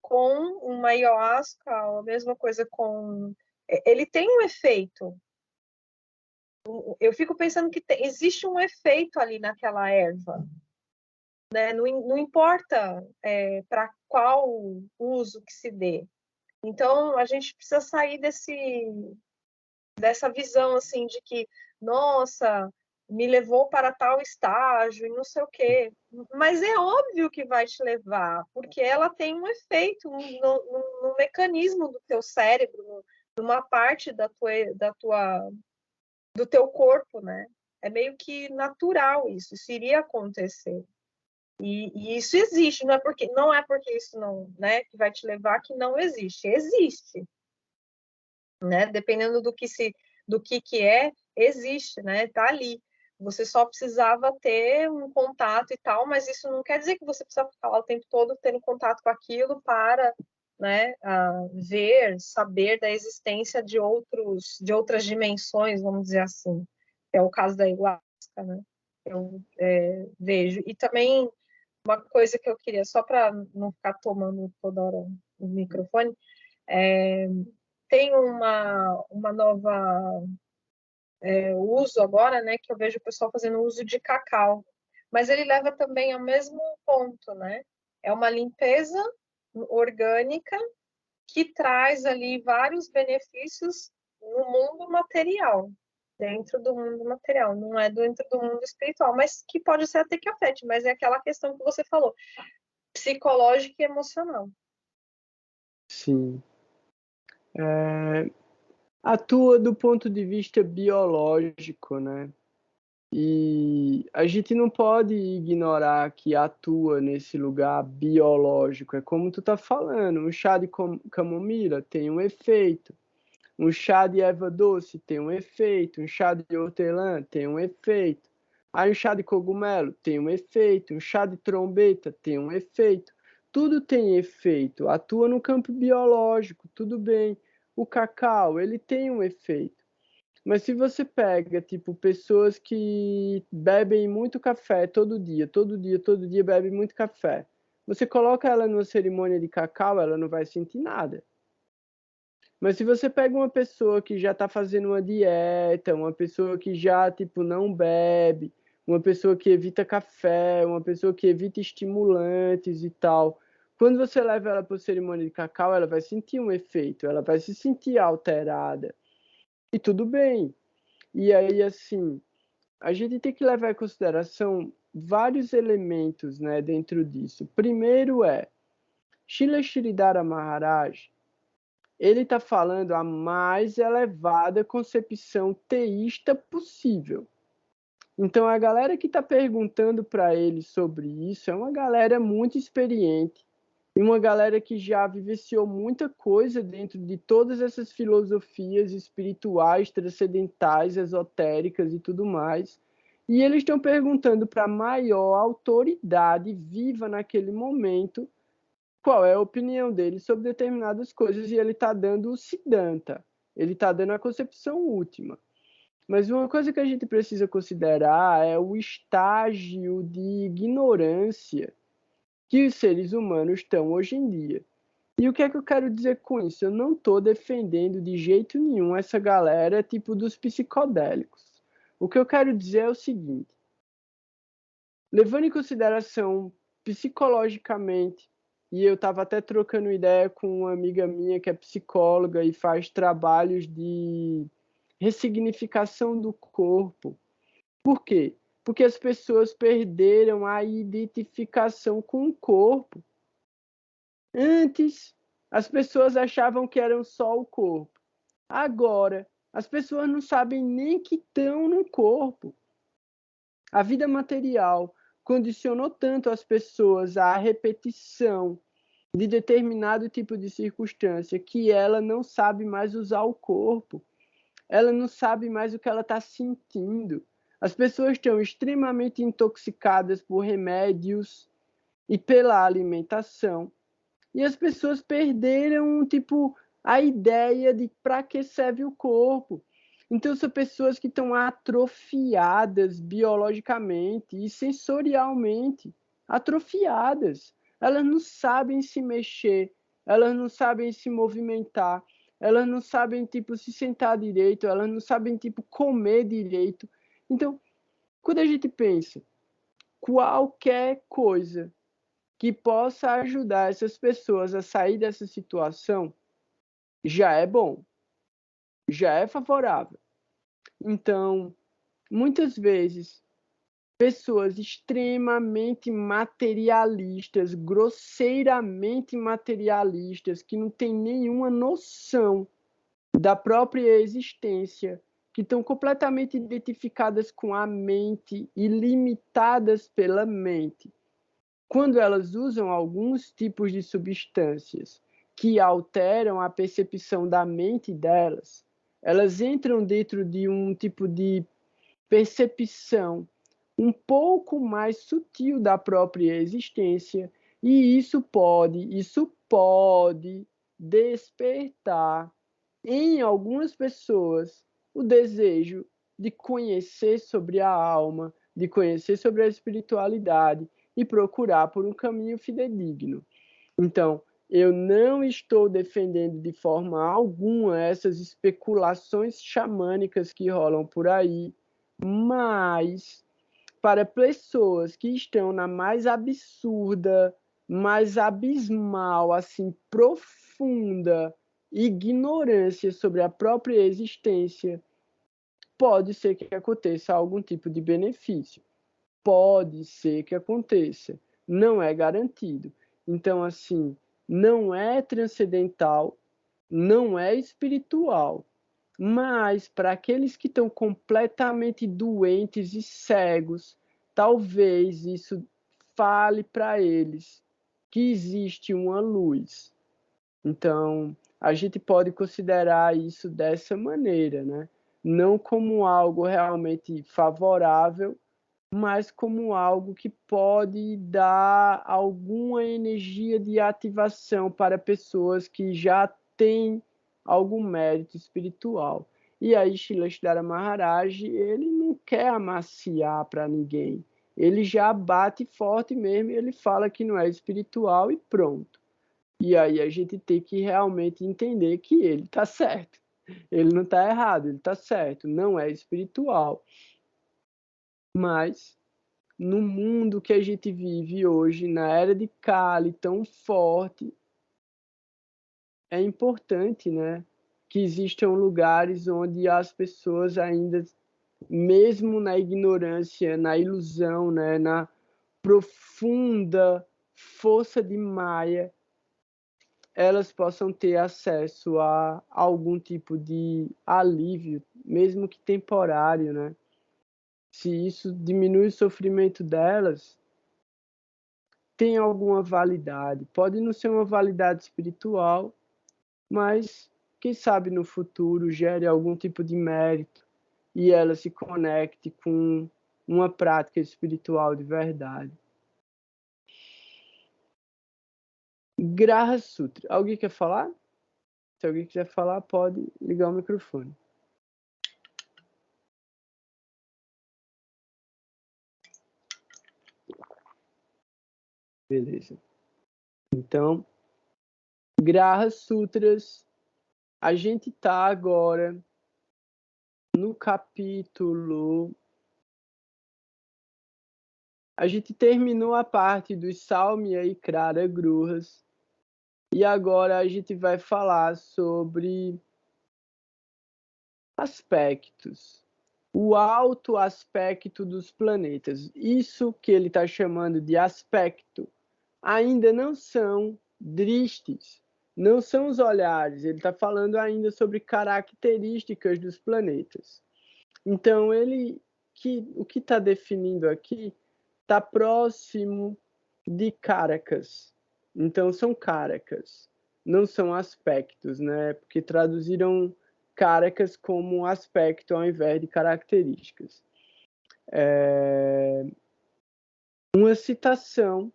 com uma ayahuasca, a mesma coisa com... Ele tem um efeito. Eu fico pensando que existe um efeito ali naquela erva. Né? Não importa para qual uso que se dê. Então, a gente precisa sair dessa visão assim de que, nossa, me levou para tal estágio e não sei o quê. Mas é óbvio que vai te levar, porque ela tem um efeito no mecanismo do teu cérebro, numa parte do teu corpo, né? É meio que natural isso iria acontecer. E isso existe, não é porque isso não, né, que vai te levar que não existe. Existe, né? Dependendo do que existe, né? Tá ali. Você só precisava ter um contato e tal, mas isso não quer dizer que você precisa ficar lá o tempo todo tendo contato com aquilo para, né, saber da existência de outras dimensões, vamos dizer assim. É o caso da ayahuasca, né? Eu vejo. E também uma coisa que eu queria, só para não ficar tomando toda hora o microfone, tem uma nova uso agora, né, que eu vejo o pessoal fazendo uso de cacau, mas ele leva também ao mesmo ponto, né? É uma limpeza orgânica que traz ali vários benefícios no mundo material, dentro do mundo material, não é dentro do mundo espiritual, mas que pode ser até que afete, mas é aquela questão que você falou, psicológica e emocional. Sim. Atua do ponto de vista biológico, né? E a gente não pode ignorar que atua nesse lugar biológico. É como tu tá falando, um chá de camomila tem um efeito, um chá de erva doce tem um efeito, um chá de hortelã tem um efeito, aí um chá de cogumelo tem um efeito, um chá de trombeta tem um efeito. Tudo tem efeito, atua no campo biológico, tudo bem. O cacau, ele tem um efeito. Mas se você pega, tipo, pessoas que bebem muito café todo dia bebem muito café, você coloca ela numa cerimônia de cacau, ela não vai sentir nada. Mas se você pega uma pessoa que já está fazendo uma dieta, uma pessoa que já, tipo, não bebe, uma pessoa que evita café, uma pessoa que evita estimulantes e tal, quando você leva ela para a cerimônia de cacau, ela vai sentir um efeito, ela vai se sentir alterada. E tudo bem. E aí, assim, a gente tem que levar em consideração vários elementos, né, dentro disso. Primeiro Srila Sridhara Maharaj, ele está falando a mais elevada concepção teísta possível. Então, a galera que está perguntando para ele sobre isso é uma galera muito experiente e uma galera que já vivenciou muita coisa dentro de todas essas filosofias espirituais, transcendentais, esotéricas e tudo mais. E eles estão perguntando para a maior autoridade viva naquele momento qual é a opinião dele sobre determinadas coisas, e ele está dando o Siddhanta, ele está dando a concepção última. Mas uma coisa que a gente precisa considerar é o estágio de ignorância que os seres humanos estão hoje em dia. E o que é que eu quero dizer com isso? Eu não estou defendendo de jeito nenhum essa galera tipo dos psicodélicos. O que eu quero dizer é o seguinte: levando em consideração psicologicamente, e eu estava até trocando ideia com uma amiga minha que é psicóloga e faz trabalhos de ressignificação do corpo. Por quê? Porque as pessoas perderam a identificação com o corpo. Antes, as pessoas achavam que eram só o corpo. Agora, as pessoas não sabem nem que estão no corpo. A vida material condicionou tanto as pessoas à repetição de determinado tipo de circunstância que ela não sabe mais usar o corpo. Ela não sabe mais o que ela está sentindo. As pessoas estão extremamente intoxicadas por remédios e pela alimentação. E as pessoas perderam, tipo, a ideia de para que serve o corpo. Então, são pessoas que estão atrofiadas biologicamente e sensorialmente. Atrofiadas. Elas não sabem se mexer, elas não sabem se movimentar, elas não sabem, tipo, se sentar direito, elas não sabem, tipo, comer direito. Então, quando a gente pensa qualquer coisa que possa ajudar essas pessoas a sair dessa situação, já é bom, já é favorável. Então, muitas vezes, pessoas extremamente materialistas, grosseiramente materialistas, que não têm nenhuma noção da própria existência, que estão completamente identificadas com a mente e limitadas pela mente. Quando elas usam alguns tipos de substâncias que alteram a percepção da mente delas, elas entram dentro de um tipo de percepção um pouco mais sutil da própria existência, e isso pode despertar em algumas pessoas o desejo de conhecer sobre a alma, de conhecer sobre a espiritualidade e procurar por um caminho fidedigno. Então, eu não estou defendendo de forma alguma essas especulações xamânicas que rolam por aí, mas para pessoas que estão na mais absurda, mais abismal, assim, profunda ignorância sobre a própria existência, pode ser que aconteça algum tipo de benefício. Pode ser que aconteça. Não é garantido. Então, assim, não é transcendental, não é espiritual. Mas para aqueles que estão completamente doentes e cegos, talvez isso fale para eles que existe uma luz. Então, a gente pode considerar isso dessa maneira, né? Não como algo realmente favorável, mas como algo que pode dar alguma energia de ativação para pessoas que já têm algum mérito espiritual. E aí Srila Maharaj, ele não quer amaciar para ninguém. Ele já bate forte mesmo e ele fala que não é espiritual e pronto. E aí a gente tem que realmente entender que ele está certo. Ele não está errado, ele está certo. Não é espiritual. Mas no mundo que a gente vive hoje, na era de Kali tão forte, é importante, né, que existam lugares onde as pessoas ainda, mesmo na ignorância, na ilusão, né, na profunda força de Maya, elas possam ter acesso a algum tipo de alívio, mesmo que temporário, né? Se isso diminui o sofrimento delas, tem alguma validade. Pode não ser uma validade espiritual, mas quem sabe no futuro gere algum tipo de mérito e ela se conecte com uma prática espiritual de verdade. Graha Sutra. Alguém quer falar? Se alguém quiser falar, pode ligar o microfone. Beleza. Então, Graha Sutras, a gente está agora no capítulo. A gente terminou a parte dos Salmya e Krara Gruhas e agora a gente vai falar sobre aspectos. O alto aspecto dos planetas. Isso que ele está chamando de aspecto ainda não são dristes, não são os olhares. Ele está falando ainda sobre características dos planetas. Então, o que está definindo aqui está próximo de Caracas. Então, são Caracas, não são aspectos, né? Porque traduziram Caracas como aspecto ao invés de características. Uma citação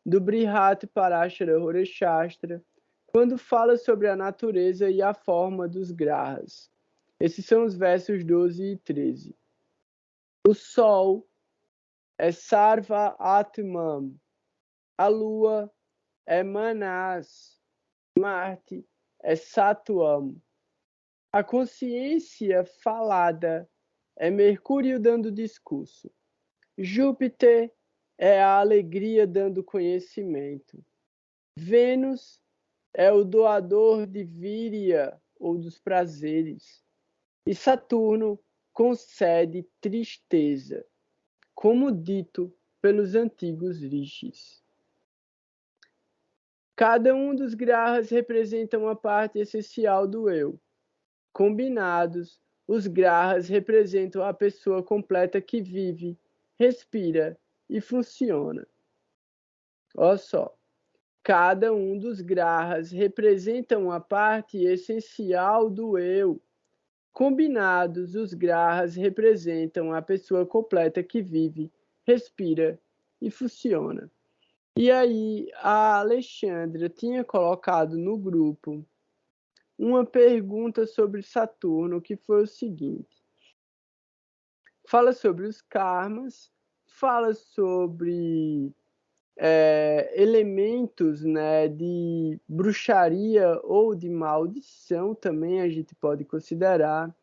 do Brihat Parashara Shastra, quando fala sobre a natureza e a forma dos grahas. Esses são os versos 12 e 13. O Sol é Sarva Atmam, a Lua é Manas, Marte é Sattvam. A consciência falada é Mercúrio dando discurso. Júpiter é a alegria dando conhecimento. Vênus é o doador de víria ou dos prazeres. E Saturno concede tristeza, como dito pelos antigos rishis. Cada um dos grahas representa uma parte essencial do eu. Combinados, os grahas representam a pessoa completa que vive, respira e funciona. Olha só, cada um dos grahas representa uma parte essencial do eu. Combinados, os grahas representam a pessoa completa que vive, respira e funciona. E aí, a Alexandra tinha colocado no grupo uma pergunta sobre Saturno, que foi o seguinte: fala sobre os karmas, fala sobre elementos, né, de bruxaria ou de maldição, também a gente pode considerar.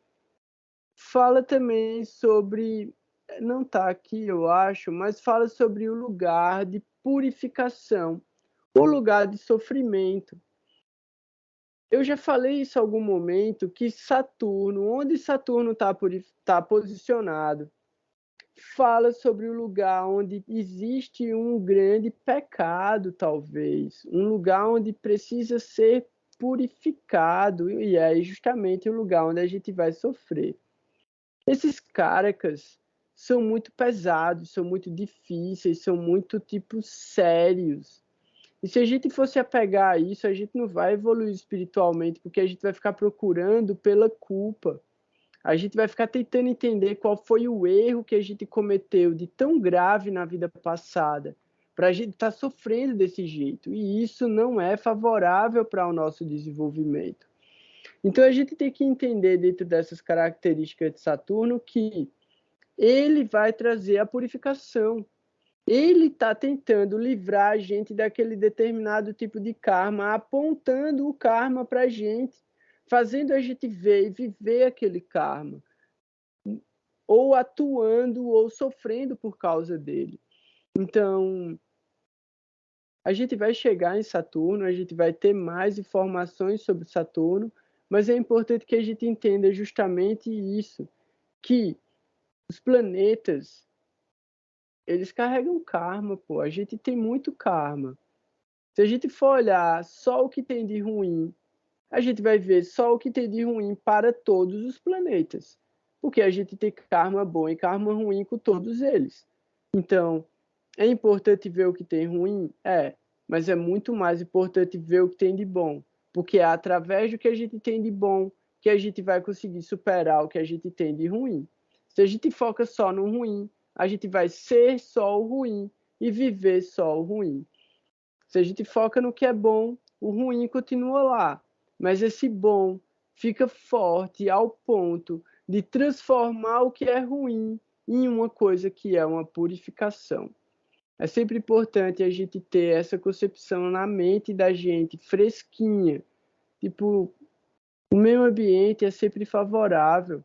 Fala também sobre, não está aqui eu acho, mas fala sobre o lugar de purificação, o lugar de sofrimento. Eu já falei isso em algum momento, que Saturno, onde Saturno está posicionado, fala sobre o lugar onde existe um grande pecado, talvez, um lugar onde precisa ser purificado, e é justamente o lugar onde a gente vai sofrer. Esses caracas são muito pesados, são muito difíceis, são muito, tipo, sérios. E se a gente fosse apegar a isso, a gente não vai evoluir espiritualmente, porque a gente vai ficar procurando pela culpa. A gente vai ficar tentando entender qual foi o erro que a gente cometeu de tão grave na vida passada, para a gente estar sofrendo desse jeito. E isso não é favorável para o nosso desenvolvimento. Então a gente tem que entender, dentro dessas características de Saturno, que ele vai trazer a purificação. Ele está tentando livrar a gente daquele determinado tipo de karma, apontando o karma para a gente, fazendo a gente ver e viver aquele karma, ou atuando ou sofrendo por causa dele. Então, a gente vai chegar em Saturno, a gente vai ter mais informações sobre Saturno, mas é importante que a gente entenda justamente isso, que os planetas, eles carregam karma, pô. A gente tem muito karma. Se a gente for olhar só o que tem de ruim, a gente vai ver só o que tem de ruim para todos os planetas. Porque a gente tem karma bom e karma ruim com todos eles. Então, é importante ver o que tem ruim? É. Mas é muito mais importante ver o que tem de bom. Porque é através do que a gente tem de bom que a gente vai conseguir superar o que a gente tem de ruim. Se a gente foca só no ruim, a gente vai ser só o ruim e viver só o ruim. Se a gente foca no que é bom, o ruim continua lá. Mas esse bom fica forte ao ponto de transformar o que é ruim em uma coisa que é uma purificação. É sempre importante a gente ter essa concepção na mente da gente, fresquinha. Tipo, o meio ambiente é sempre favorável.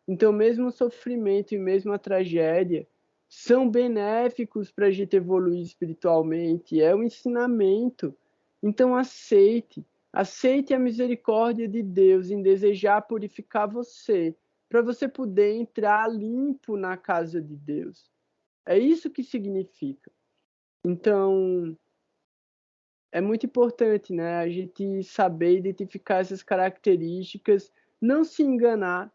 Então, mesmo o sofrimento e mesmo a tragédia são benéficos para a gente evoluir espiritualmente. É um ensinamento. Então, aceite a misericórdia de Deus em desejar purificar você, para você poder entrar limpo na casa de Deus. É isso que significa. Então, é muito importante, né, a gente saber identificar essas características, não se enganar,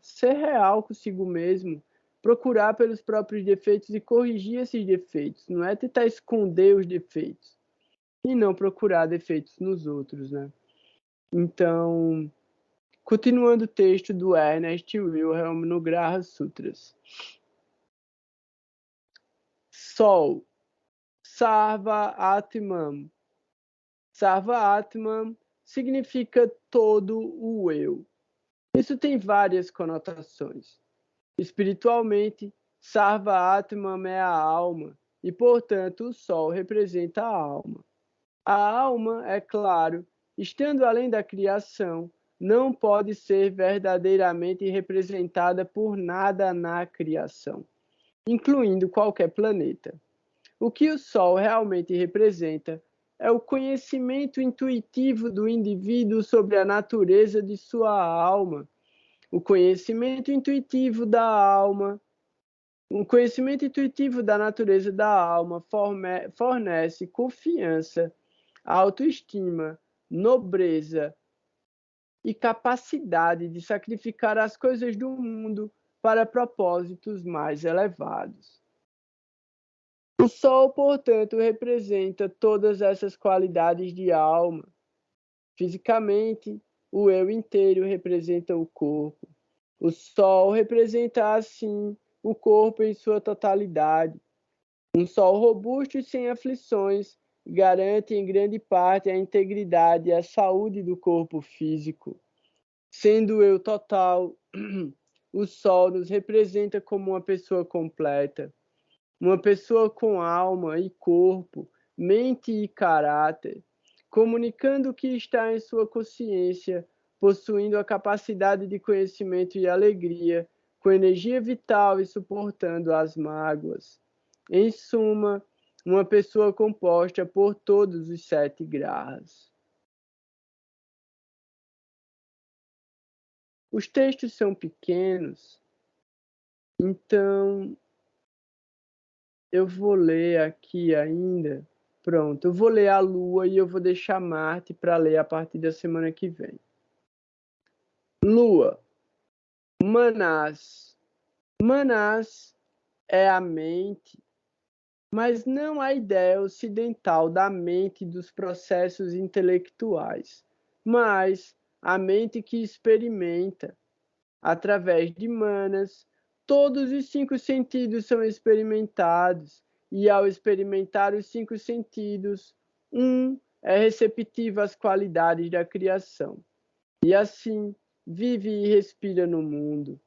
ser real consigo mesmo, procurar pelos próprios defeitos e corrigir esses defeitos. Não é tentar esconder os defeitos e não procurar defeitos nos outros, né? Então, continuando o texto do Ernest Wilhelm no Graha Sutras. Sol Sarva Atman. Sarva Atman significa todo o eu. Isso tem várias conotações. Espiritualmente, Sarva Atman é a alma e, portanto, o Sol representa a alma. A alma, é claro, estando além da criação, não pode ser verdadeiramente representada por nada na criação, incluindo qualquer planeta. O que o Sol realmente representa é o conhecimento intuitivo do indivíduo sobre a natureza de sua alma. O conhecimento intuitivo da alma, o conhecimento intuitivo da natureza da alma fornece confiança, autoestima, nobreza e capacidade de sacrificar as coisas do mundo para propósitos mais elevados. O Sol, portanto, representa todas essas qualidades de alma. Fisicamente, o eu inteiro representa o corpo. O Sol representa, assim, o corpo em sua totalidade. Um Sol robusto e sem aflições garante em grande parte a integridade e a saúde do corpo físico. Sendo o eu total, o Sol nos representa como uma pessoa completa. Uma pessoa com alma e corpo, mente e caráter, comunicando o que está em sua consciência, possuindo a capacidade de conhecimento e alegria, com energia vital e suportando as mágoas. Em suma, uma pessoa composta por todos os 7 graus. Os textos são pequenos, então eu vou ler aqui ainda. Pronto, eu vou ler a Lua e eu vou deixar Marte para ler a partir da semana que vem. Lua, Manás. Manás é a mente, mas não a ideia ocidental da mente dos processos intelectuais, mas a mente que experimenta. Através de Manas, todos os 5 sentidos são experimentados, e ao experimentar os 5 sentidos, é receptivo às qualidades da criação, e assim vive e respira no mundo.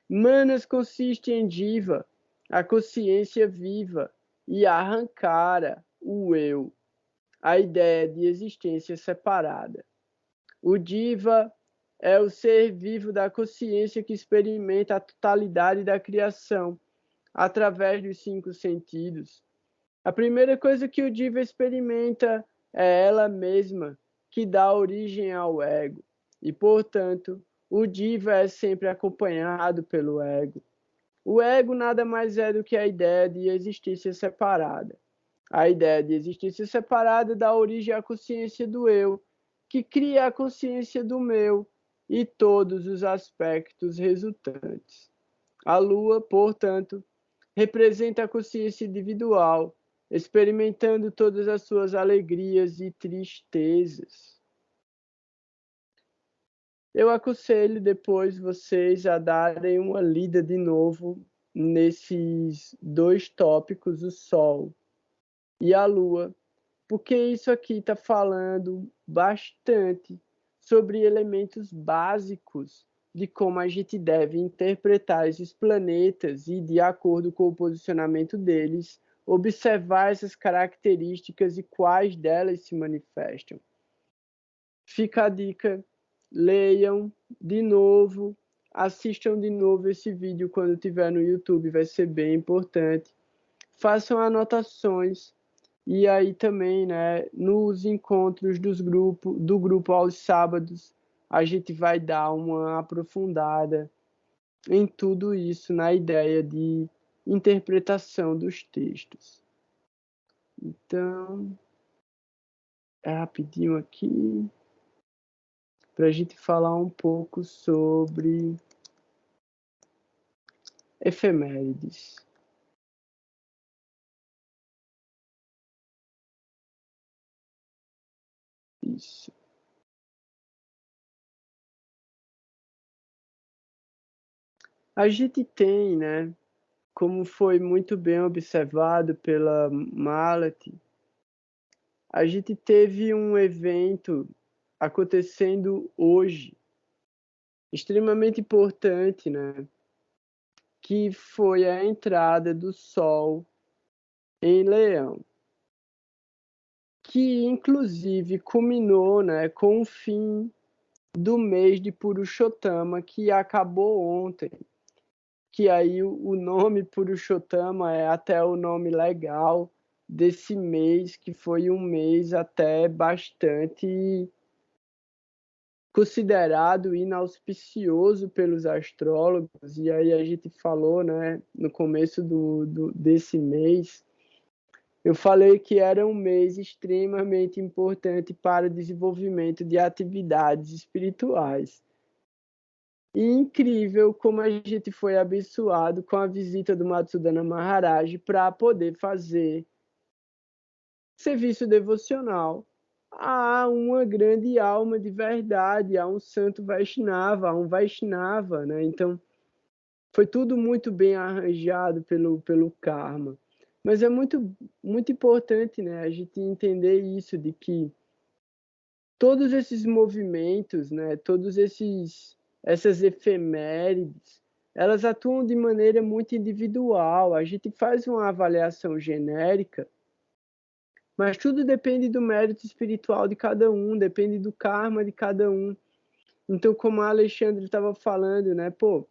Manas consiste em Diva, a consciência viva, e Arrancara, o eu, a ideia de existência separada. O Diva é o ser vivo da consciência que experimenta a totalidade da criação através dos 5 sentidos. A primeira coisa que o Diva experimenta é ela mesma, que dá origem ao ego. E, portanto, o Diva é sempre acompanhado pelo ego. O ego nada mais é do que a ideia de existência separada. A ideia de existência separada dá origem à consciência do eu, que cria a consciência do meu e todos os aspectos resultantes. A Lua, portanto, representa a consciência individual, experimentando todas as suas alegrias e tristezas. Eu aconselho depois vocês a darem uma lida de novo nesses 2 tópicos, o Sol e a Lua, porque isso aqui está falando bastante sobre elementos básicos de como a gente deve interpretar esses planetas e, de acordo com o posicionamento deles, observar essas características e quais delas se manifestam. Fica a dica, leiam de novo, assistam de novo esse vídeo quando estiver no YouTube, vai ser bem importante. Façam anotações. E aí também, né, nos encontros do grupo aos sábados, a gente vai dar uma aprofundada em tudo isso, na ideia de interpretação dos textos. Então, é rapidinho aqui, para a gente falar um pouco sobre efemérides. Isso. A gente tem, né, como foi muito bem observado pela Malati, a gente teve um evento acontecendo hoje, extremamente importante, né? Que foi a entrada do Sol em Leão, que inclusive culminou, né, com o fim do mês de Purushottama, que acabou ontem. Que aí o nome Purushottama é até o nome legal desse mês, que foi um mês até bastante considerado inauspicioso pelos astrólogos. E aí a gente falou, né, no começo desse mês, eu falei que era um mês extremamente importante para o desenvolvimento de atividades espirituais. E incrível como a gente foi abençoado com a visita do Matsudana Maharaj para poder fazer serviço devocional a uma grande alma de verdade, a um santo Vaishnava, a um Vaishnava, né? Então, foi tudo muito bem arranjado pelo karma. Mas é muito importante, né, a gente entender isso, de que todos esses movimentos, né, essas efemérides, elas atuam de maneira muito individual. A gente faz uma avaliação genérica, mas tudo depende do mérito espiritual de cada um, depende do karma de cada um. Então, como a Alexandre estava falando, né, pô,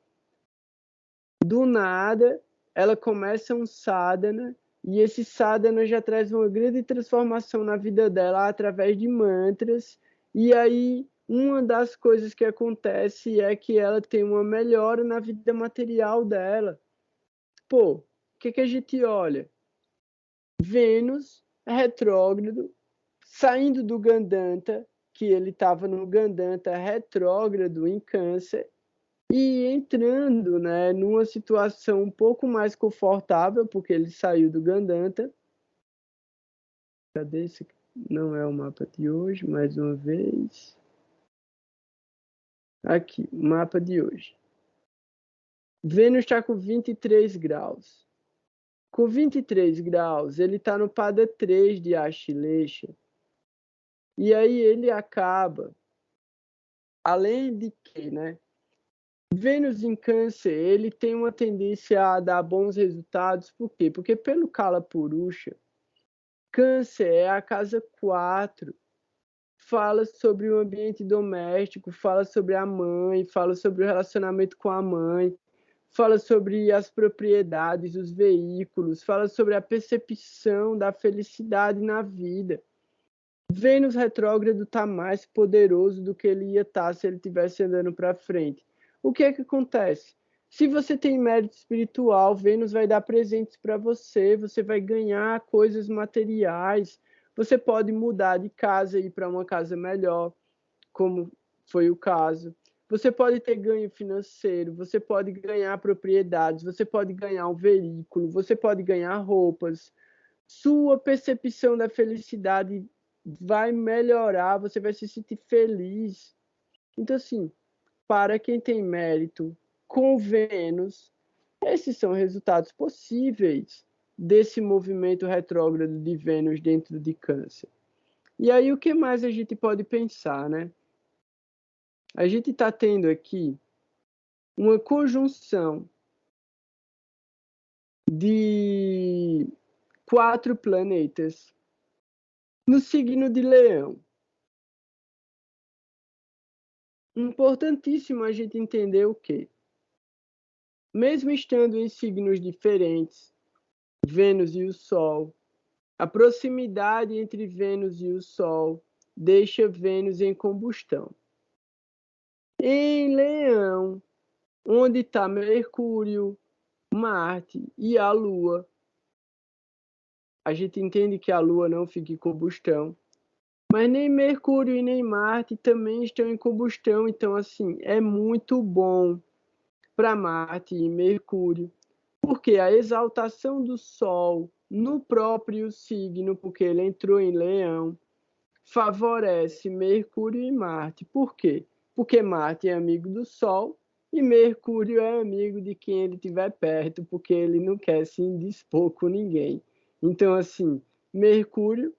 do nada ela começa um sadhana e esse sadhana já traz uma grande transformação na vida dela através de mantras. E aí, uma das coisas que acontece é que ela tem uma melhora na vida material dela. Pô, o que a gente olha? Vênus retrógrado, saindo do Gandanta, que ele estava no Gandanta retrógrado em Câncer, e entrando, né, numa situação um pouco mais confortável, porque ele saiu do Gandanta. Cadê esse? Não é o mapa de hoje, mais uma vez. Aqui, mapa de hoje. Vênus está com 23 graus. Com 23 graus, ele está no pada 3 de Ashilesha. E aí ele acaba, além de que, né, Vênus em Câncer, ele tem uma tendência a dar bons resultados. Por quê? Porque pelo Kala Purusha, Câncer é a casa 4. Fala sobre o ambiente doméstico, fala sobre a mãe, fala sobre o relacionamento com a mãe, fala sobre as propriedades, os veículos, fala sobre a percepção da felicidade na vida. Vênus retrógrado está mais poderoso do que ele ia estar se ele estivesse andando para frente. O que é que acontece? Se você tem mérito espiritual, Vênus vai dar presentes para você, você vai ganhar coisas materiais, você pode mudar de casa e ir para uma casa melhor, como foi o caso. Você pode ter ganho financeiro, você pode ganhar propriedades, você pode ganhar um veículo, você pode ganhar roupas. Sua percepção da felicidade vai melhorar, você vai se sentir feliz. Então, assim, para quem tem mérito com Vênus, esses são resultados possíveis desse movimento retrógrado de Vênus dentro de Câncer. E aí, o que mais a gente pode pensar, né? A gente está tendo aqui uma conjunção de 4 planetas no signo de Leão. Importantíssimo a gente entender o quê? Mesmo estando em signos diferentes, Vênus e o Sol, a proximidade entre Vênus e o Sol deixa Vênus em combustão. Em Leão, onde está Mercúrio, Marte e a Lua, a gente entende que a Lua não fica em combustão, mas nem Mercúrio e nem Marte também estão em combustão. Então, assim, é muito bom para Marte e Mercúrio, porque a exaltação do Sol no próprio signo, porque ele entrou em Leão, favorece Mercúrio e Marte. Por quê? Porque Marte é amigo do Sol E Mercúrio é amigo de quem ele tiver perto, porque ele não quer se indispor com ninguém. Então, assim, Mercúrio,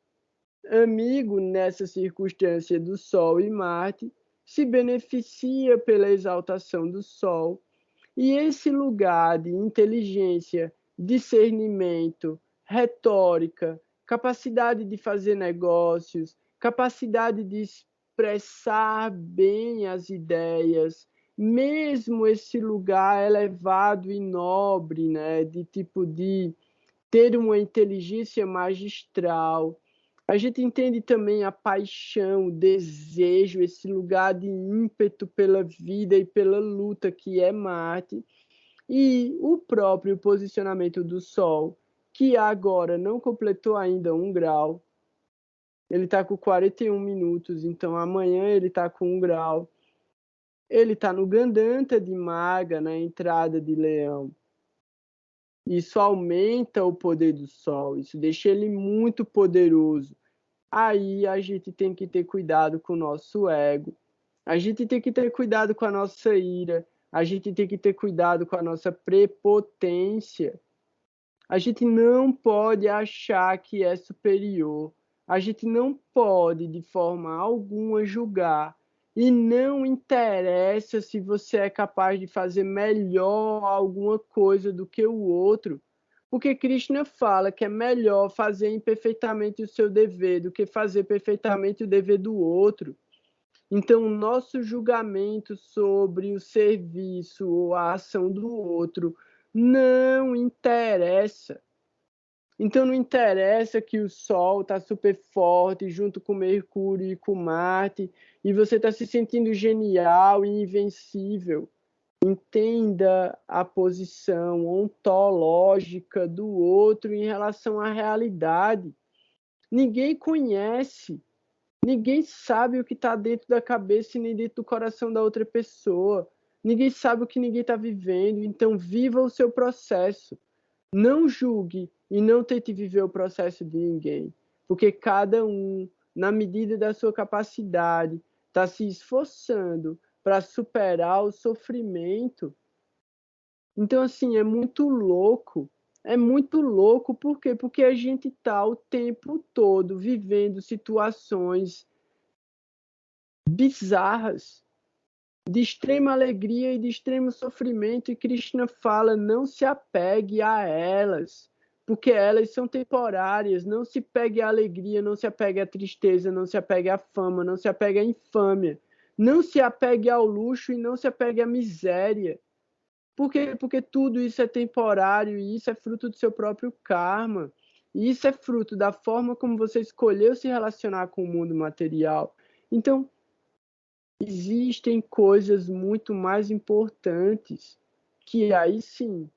amigo nessa circunstância do Sol e Marte, se beneficia pela exaltação do Sol. E esse lugar de inteligência, discernimento, retórica, capacidade de fazer negócios, capacidade de expressar bem as ideias, mesmo esse lugar elevado e nobre, né, de tipo de ter uma inteligência magistral. A gente entende também a paixão, o desejo, esse lugar de ímpeto pela vida e pela luta que é Marte, e o próprio posicionamento do Sol, que agora não completou ainda 1 grau, ele está com 41 minutos, então amanhã ele está com 1 grau. Ele está no Gandanta de Maga, na entrada de Leão. Isso aumenta o poder do Sol, isso deixa ele muito poderoso. Aí a gente tem que ter cuidado com o nosso ego, a gente tem que ter cuidado com a nossa ira, a gente tem que ter cuidado com a nossa prepotência. A gente não pode achar que é superior. A gente não pode, de forma alguma, julgar. E não interessa se você é capaz de fazer melhor alguma coisa do que o outro. Porque Krishna fala que é melhor fazer imperfeitamente o seu dever do que fazer perfeitamente o dever do outro. Então, o nosso julgamento sobre o serviço ou a ação do outro não interessa. Então, não interessa que o Sol está super forte junto com Mercúrio e com Marte e você está se sentindo genial e invencível. Entenda a posição ontológica do outro em relação à realidade. Ninguém conhece. Ninguém sabe o que está dentro da cabeça e nem dentro do coração da outra pessoa. Ninguém sabe o que ninguém está vivendo. Então, viva o seu processo. Não julgue e não tente viver o processo de ninguém. Porque cada um, na medida da sua capacidade, está se esforçando para superar o sofrimento. Então, assim, é muito louco. É muito louco, por quê? Porque a gente está o tempo todo vivendo situações bizarras, de extrema alegria e de extremo sofrimento, e Krishna fala, não se apegue a elas, porque elas são temporárias, não se pegue à alegria, não se apegue à tristeza, não se apegue à fama, não se apegue à infâmia, não se apegue ao luxo e não se apegue à miséria. Por quê? Porque tudo isso é temporário e isso é fruto do seu próprio karma. E isso é fruto da forma como você escolheu se relacionar com o mundo material. Então, existem coisas muito mais importantes, que aí sim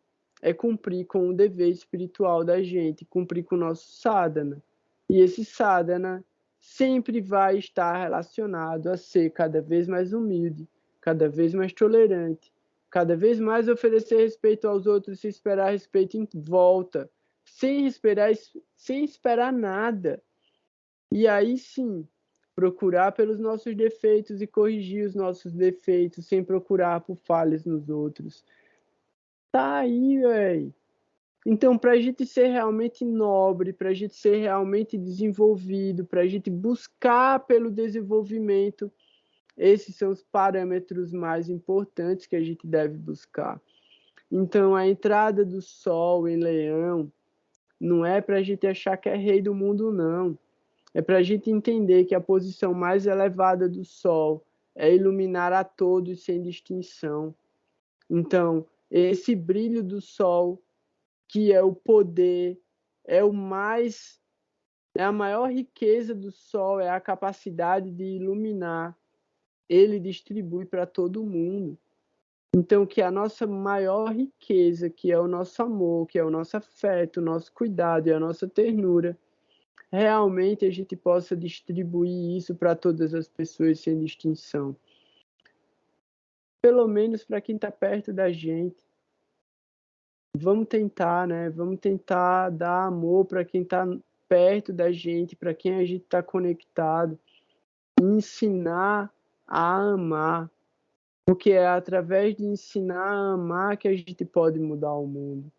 é cumprir com o dever espiritual da gente, cumprir com o nosso sadhana. E esse sadhana sempre vai estar relacionado a ser cada vez mais humilde, cada vez mais tolerante, cada vez mais oferecer respeito aos outros e esperar respeito em volta, sem esperar nada. E aí sim, procurar pelos nossos defeitos e corrigir os nossos defeitos sem procurar por falhas nos outros. Tá aí, velho. Então, para a gente ser realmente nobre, para a gente ser realmente desenvolvido, para a gente buscar pelo desenvolvimento, esses são os parâmetros mais importantes que a gente deve buscar. Então, a entrada do Sol em Leão não é para a gente achar que é rei do mundo, não. É para a gente entender que a posição mais elevada do Sol é iluminar a todos sem distinção. Então, esse brilho do Sol, que é o poder, é o mais, é a maior riqueza do Sol, é a capacidade de iluminar. Ele distribui para todo mundo. Então, que a nossa maior riqueza, que é o nosso amor, que é o nosso afeto, o nosso cuidado e a nossa ternura, realmente a gente possa distribuir isso para todas as pessoas sem distinção. Pelo menos para quem está perto da gente. Vamos tentar, né? Vamos tentar dar amor para quem está perto da gente, para quem a gente está conectado. Ensinar a amar. Porque é através de ensinar a amar que a gente pode mudar o mundo.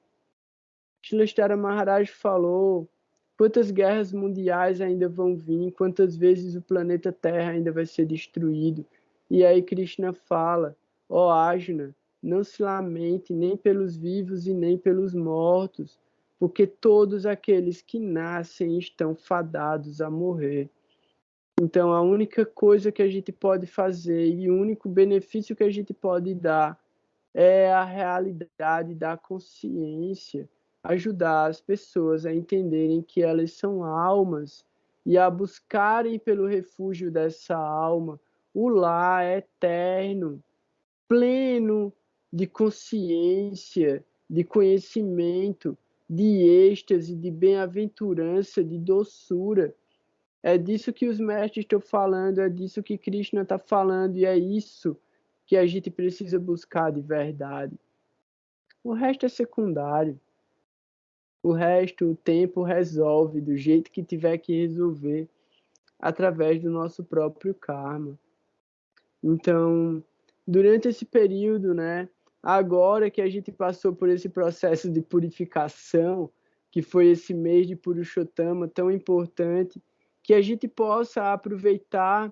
Shrestha Maharaj falou: quantas guerras mundiais ainda vão vir, quantas vezes o planeta Terra ainda vai ser destruído. E aí Krishna fala: ó Arjuna, não se lamente nem pelos vivos e nem pelos mortos, porque todos aqueles que nascem estão fadados a morrer. Então, a única coisa que a gente pode fazer e o único benefício que a gente pode dar é a realidade da consciência, ajudar as pessoas a entenderem que elas são almas e a buscarem pelo refúgio dessa alma o lar eterno, pleno de consciência, de conhecimento, de êxtase, de bem-aventurança, de doçura. É disso que os mestres estão falando, é disso que Krishna está falando, e é isso que a gente precisa buscar de verdade. O resto é secundário. O resto, o tempo resolve do jeito que tiver que resolver, através do nosso próprio karma. Então, durante esse período, né, agora que a gente passou por esse processo de purificação, que foi esse mês de Purushottama tão importante, que a gente possa aproveitar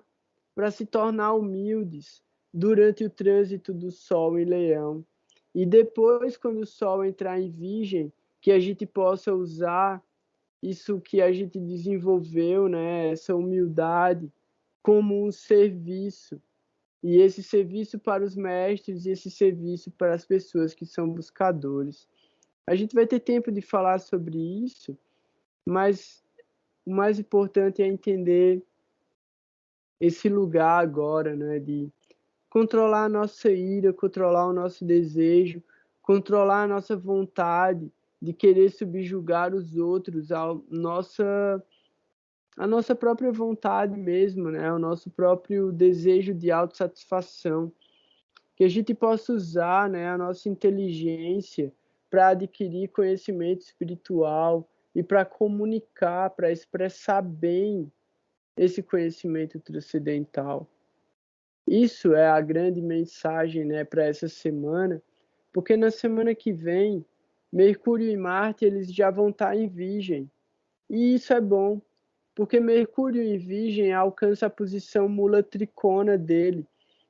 para se tornar humildes durante o trânsito do Sol em Leão. E depois, quando o Sol entrar em Virgem, que a gente possa usar isso que a gente desenvolveu, né, essa humildade, como um serviço. E esse serviço para os mestres e esse serviço para as pessoas que são buscadores. A gente vai ter tempo de falar sobre isso, mas o mais importante é entender esse lugar agora, né, de controlar a nossa ira, controlar o nosso desejo, controlar a nossa vontade de querer subjugar os outros, a nossa própria vontade mesmo, né, o nosso próprio desejo de autossatisfação. Que a gente possa usar, né, a nossa inteligência para adquirir conhecimento espiritual e para comunicar, para expressar bem esse conhecimento transcendental. Isso é a grande mensagem, né, para essa semana, porque na semana que vem, Mercúrio e Marte eles já vão estar em Virgem. E isso é bom, porque Mercúrio em Virgem alcança a posição mula tricona dele,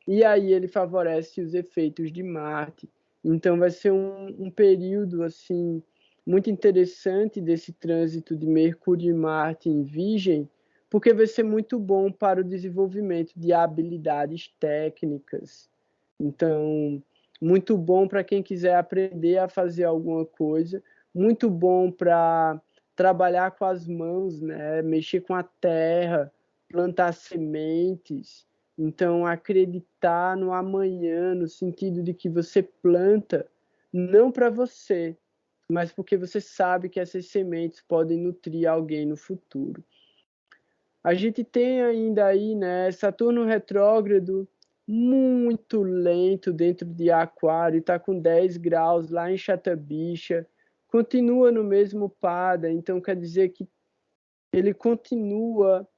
e aí ele favorece os efeitos de Marte. Então vai ser um período assim muito interessante desse trânsito de Mercúrio e Marte em Virgem, porque vai ser muito bom para o desenvolvimento de habilidades técnicas. Então, muito bom para quem quiser aprender a fazer alguma coisa, muito bom para trabalhar com as mãos, né? Mexer com a terra, plantar sementes. Então, acreditar no amanhã, no sentido de que você planta não para você, mas porque você sabe que essas sementes podem nutrir alguém no futuro. A gente tem ainda aí, né, Saturno retrógrado, muito lento dentro de Aquário, está com 10 graus lá em Chatabicha, continua no mesmo pada, então quer dizer que ele continua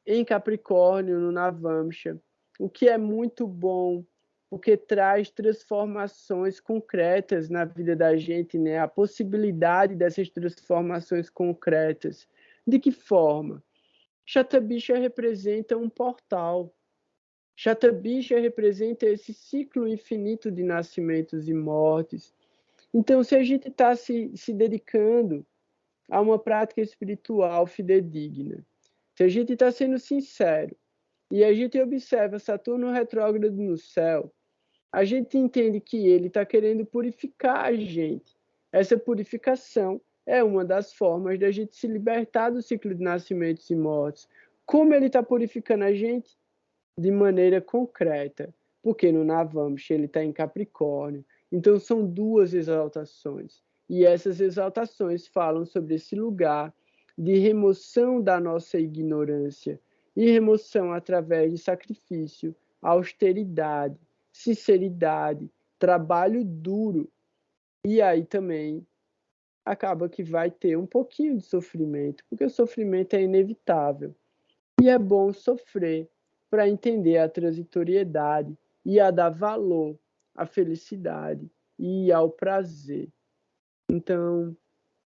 em Capricórnio, no Navamsha, o que é muito bom, porque traz transformações concretas na vida da gente, né? A possibilidade dessas transformações concretas. De que forma? Chatabicha representa um portal. Chatabicha representa esse ciclo infinito de nascimentos e mortes. Então, se a gente está se dedicando a uma prática espiritual fidedigna, se a gente está sendo sincero e a gente observa Saturno retrógrado no céu, a gente entende que ele está querendo purificar a gente. Essa purificação é uma das formas da gente se libertar do ciclo de nascimentos e mortes. Como ele está purificando a gente? De maneira concreta, porque no Navamsha ele está em Capricórnio. Então são duas exaltações. E essas exaltações falam sobre esse lugar de remoção da nossa ignorância e remoção através de sacrifício, austeridade, sinceridade, trabalho duro. E aí também acaba que vai ter um pouquinho de sofrimento, porque o sofrimento é inevitável. E é bom sofrer para entender a transitoriedade e a dar valor à felicidade e ao prazer. Então,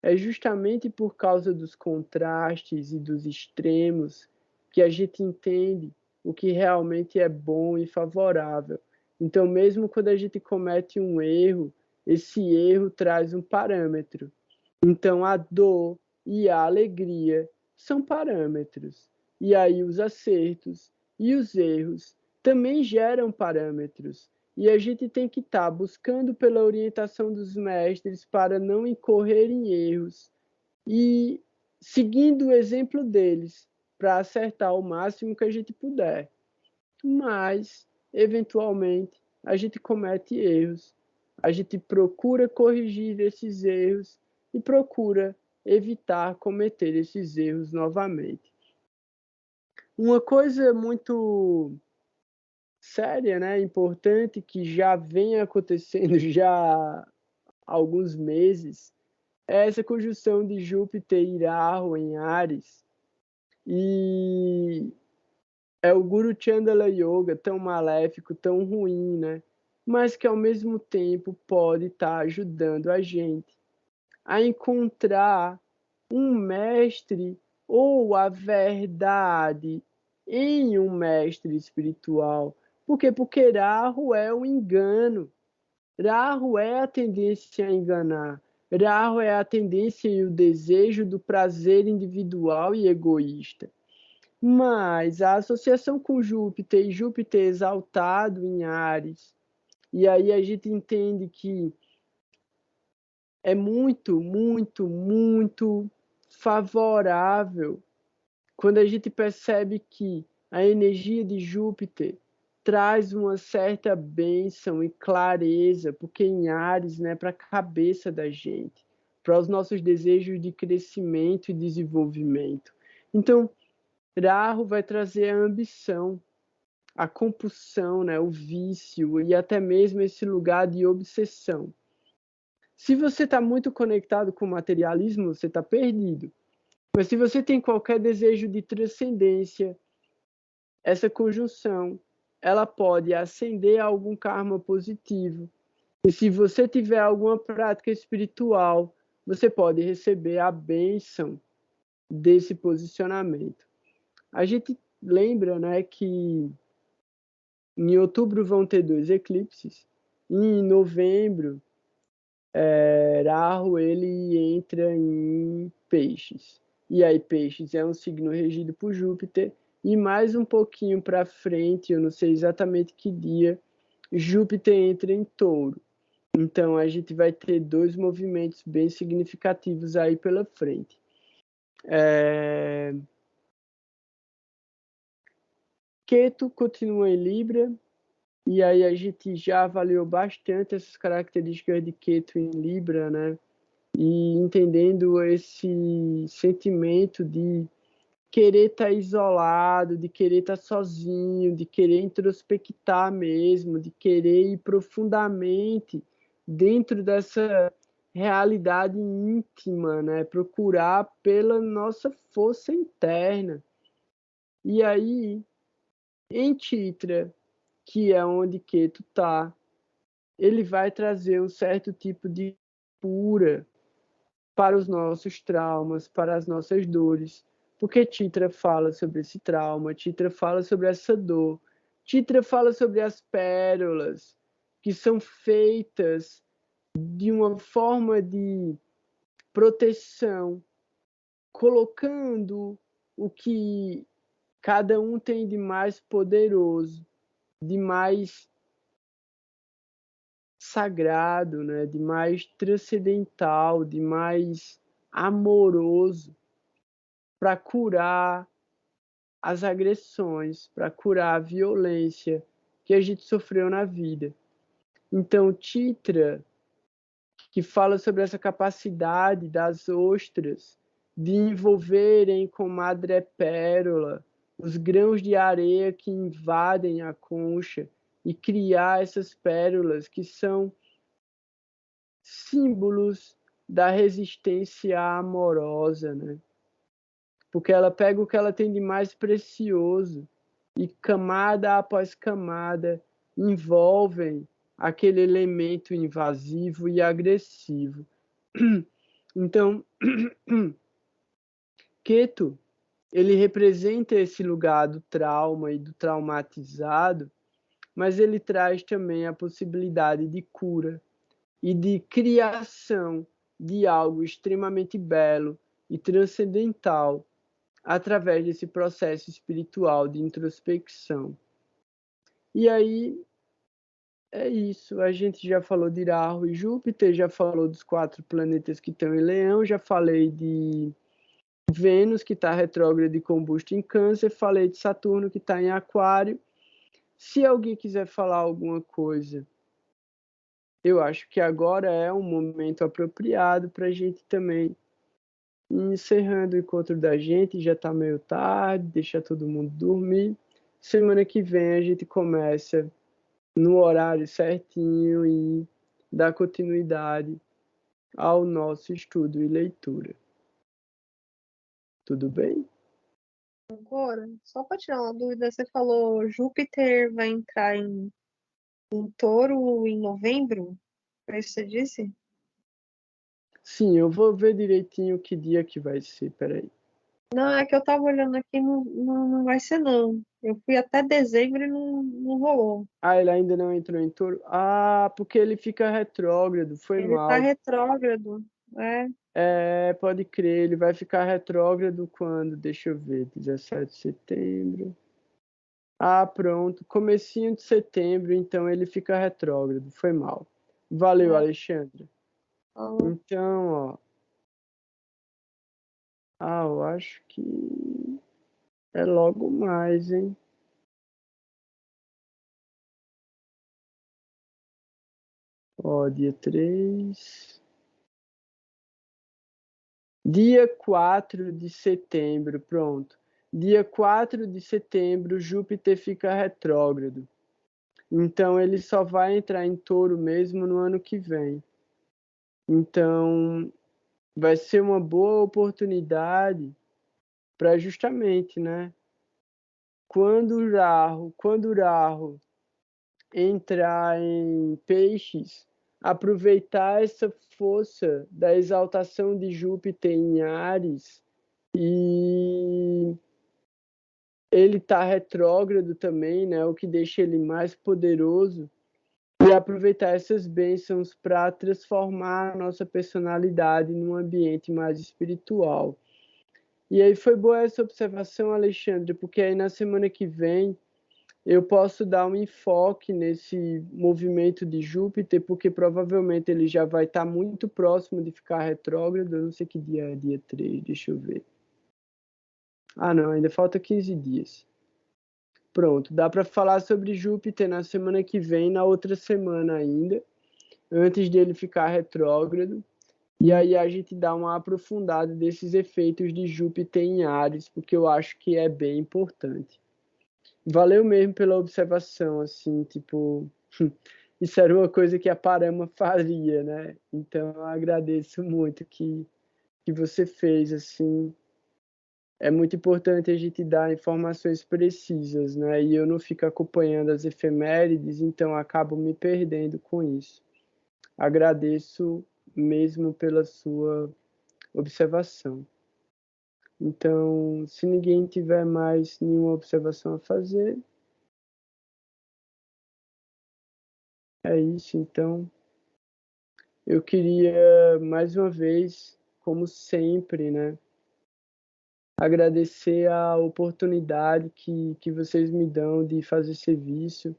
é justamente por causa dos contrastes e dos extremos que a gente entende o que realmente é bom e favorável. Então, mesmo quando a gente comete um erro, esse erro traz um parâmetro. Então, a dor e a alegria são parâmetros. E aí, os acertos e os erros também geram parâmetros. E a gente tem que estar buscando pela orientação dos mestres para não incorrer em erros e seguindo o exemplo deles para acertar o máximo que a gente puder. Mas, eventualmente, a gente comete erros. A gente procura corrigir esses erros e procura evitar cometer esses erros novamente. Uma coisa muito séria, né, importante, que já vem acontecendo já há alguns meses, é essa conjunção de Júpiter e Rahu em Áries. E é o Guru Chandala Yoga, tão maléfico, tão ruim, né? Mas que ao mesmo tempo pode estar ajudando a gente a encontrar um mestre ou a verdade em um mestre espiritual. Por quê? Porque Rahu é o engano. Rahu é a tendência a enganar. Rahu é a tendência e o desejo do prazer individual e egoísta. Mas a associação com Júpiter e Júpiter exaltado em Áries, e aí a gente entende que é muito, muito, muito favorável quando a gente percebe que a energia de Júpiter traz uma certa bênção e clareza, porque em Áries, né, para a cabeça da gente, para os nossos desejos de crescimento e desenvolvimento. Então, Rahu vai trazer a ambição, a compulsão, né, o vício e até mesmo esse lugar de obsessão. Se você está muito conectado com o materialismo, você está perdido. Mas se você tem qualquer desejo de transcendência, essa conjunção, ela pode ascender a algum karma positivo. E se você tiver alguma prática espiritual, você pode receber a bênção desse posicionamento. A gente lembra, né, que em outubro vão ter 2 eclipses, e em novembro, Rahu ele entra em Peixes. E aí Peixes é um signo regido por Júpiter, e mais um pouquinho para frente, eu não sei exatamente que dia, Júpiter entra em Touro. Então a gente vai ter 2 movimentos bem significativos aí pela frente. Ketu continua em Libra, e aí a gente já avaliou bastante essas características de Ketu em Libra, né? E entendendo esse sentimento de querer estar isolado, de querer estar sozinho, de querer introspectar mesmo, de querer ir profundamente dentro dessa realidade íntima, né? Procurar pela nossa força interna. E aí, em Chitra, que é onde Ketu está, ele vai trazer um certo tipo de cura para os nossos traumas, para as nossas dores, porque Chitra fala sobre esse trauma, Chitra fala sobre essa dor, Chitra fala sobre as pérolas que são feitas de uma forma de proteção, colocando o que cada um tem de mais poderoso, de mais sagrado, né? De mais transcendental, de mais amoroso, para curar as agressões, para curar a violência que a gente sofreu na vida. Então, Chitra, que fala sobre essa capacidade das ostras de envolverem com madrepérola os grãos de areia que invadem a concha e criar essas pérolas que são símbolos da resistência amorosa, né? Porque ela pega o que ela tem de mais precioso e camada após camada envolvem aquele elemento invasivo e agressivo. Então, Ketu, ele representa esse lugar do trauma e do traumatizado, mas ele traz também a possibilidade de cura e de criação de algo extremamente belo e transcendental através desse processo espiritual de introspecção. E aí é isso, a gente já falou de Rahu e Júpiter, já falou dos 4 planetas que estão em Leão, já falei de Vênus, que está retrógrado e combusto em Câncer, falei de Saturno, que está em Aquário. Se alguém quiser falar alguma coisa, eu acho que agora é um momento apropriado para a gente também ir encerrando o encontro da gente, já está meio tarde, deixa todo mundo dormir. Semana que vem a gente começa no horário certinho e dá continuidade ao nosso estudo e leitura. Tudo bem? Agora, só para tirar uma dúvida, você falou Júpiter vai entrar em Touro em novembro? Foi isso que você disse? Sim, eu vou ver direitinho que dia que vai ser, peraí. Não, é que eu tava olhando aqui, não vai ser não. Eu fui até dezembro e não rolou. Ah, ele ainda não entrou em touro? Ah, porque ele fica retrógrado, foi Ele tá mal. retrógrado, né? É, pode crer, ele vai ficar retrógrado quando? Deixa eu ver, 17 de setembro. Ah, pronto, comecinho de setembro, então ele fica retrógrado, foi mal. Valeu, É. Alexandre. Então, Então, ó. Ah, eu acho que é logo mais, hein? Ó, dia 3. Dia 4 de setembro, pronto. Dia 4 de setembro, Júpiter fica retrógrado. Então, ele só vai entrar em touro mesmo no ano que vem. Então, vai ser uma boa oportunidade para justamente, né? Quando o Rahu entrar em peixes, aproveitar essa força da exaltação de Júpiter em Áries e ele está retrógrado também, né? O que deixa ele mais poderoso e aproveitar essas bênçãos para transformar a nossa personalidade num ambiente mais espiritual. E aí foi boa essa observação, Alexandre, porque aí na semana que vem eu posso dar um enfoque nesse movimento de Júpiter, porque provavelmente ele já vai estar muito próximo de ficar retrógrado. Eu não sei que dia é, dia 3, deixa eu ver. Ah, não, ainda falta 15 dias. Pronto, dá para falar sobre Júpiter na semana que vem, na outra semana ainda, antes dele ficar retrógrado. E aí a gente dá uma aprofundada desses efeitos de Júpiter em Áries, porque eu acho que é bem importante. Valeu mesmo pela observação, assim, tipo, isso era uma coisa que a Parama faria, né? Então eu agradeço muito que você fez, assim. É muito importante a gente dar informações precisas, né? E eu não fico acompanhando as efemérides, então acabo me perdendo com isso. Agradeço mesmo pela sua observação. Então, se ninguém tiver mais nenhuma observação a fazer, é isso. Então, eu queria mais uma vez, como sempre, né, agradecer a oportunidade que vocês me dão de fazer serviço,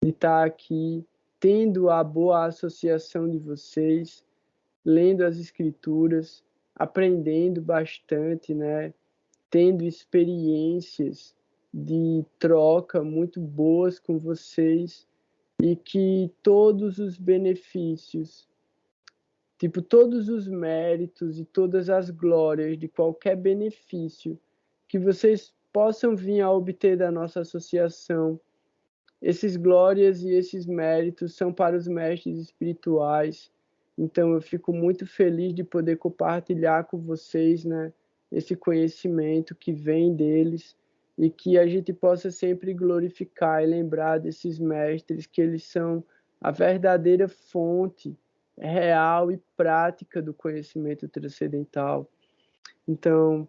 de estar aqui, tendo a boa associação de vocês, lendo as escrituras, aprendendo bastante, né? Tendo experiências de troca muito boas com vocês e que todos os benefícios, tipo, todos os méritos e todas as glórias de qualquer benefício que vocês possam vir a obter da nossa associação, esses glórias e esses méritos são para os mestres espirituais. Então eu fico muito feliz de poder compartilhar com vocês, né, esse conhecimento que vem deles e que a gente possa sempre glorificar e lembrar desses mestres, que eles são a verdadeira fonte real e prática do conhecimento transcendental. Então,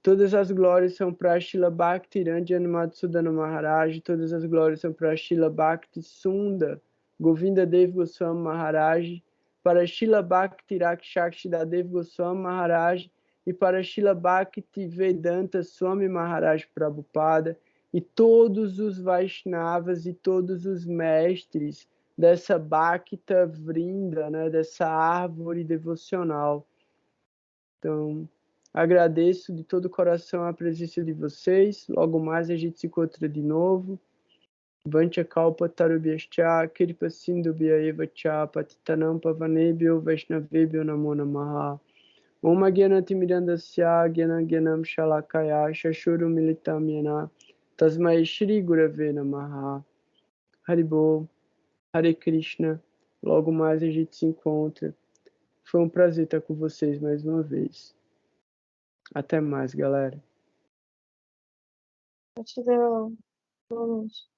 todas as glórias são para Srila Bhaktirangana Madhusudana Maharaj, todas as glórias são para Srila Bhakti Sunda Govinda Dev Goswami Maharaj, para Srila Bhakti Rakshakshidadev Goswami Maharaj e para Srila Bhakti Vedanta Swami Maharaj Prabhupada e todos os Vaishnavas e todos os mestres dessa Bhakta Vrinda, né, dessa árvore devocional. Então, agradeço de todo o coração a presença de vocês. Logo mais a gente se encontra de novo. Vancha kalpa tarubhyascha kripa sindhubhya eva cha patitanam pavanebhyo vaishnavebhyo namo namaha. Om Gyanati Mirandasya Gyanam Shalakaya Shashuru Militam Yena Tasmai Shri Gurave Namaha. Haribol, Hare Krishna. Logo mais a gente se encontra. Foi um prazer estar com vocês mais uma vez. Até mais, galera. Gratidão. Boa noite.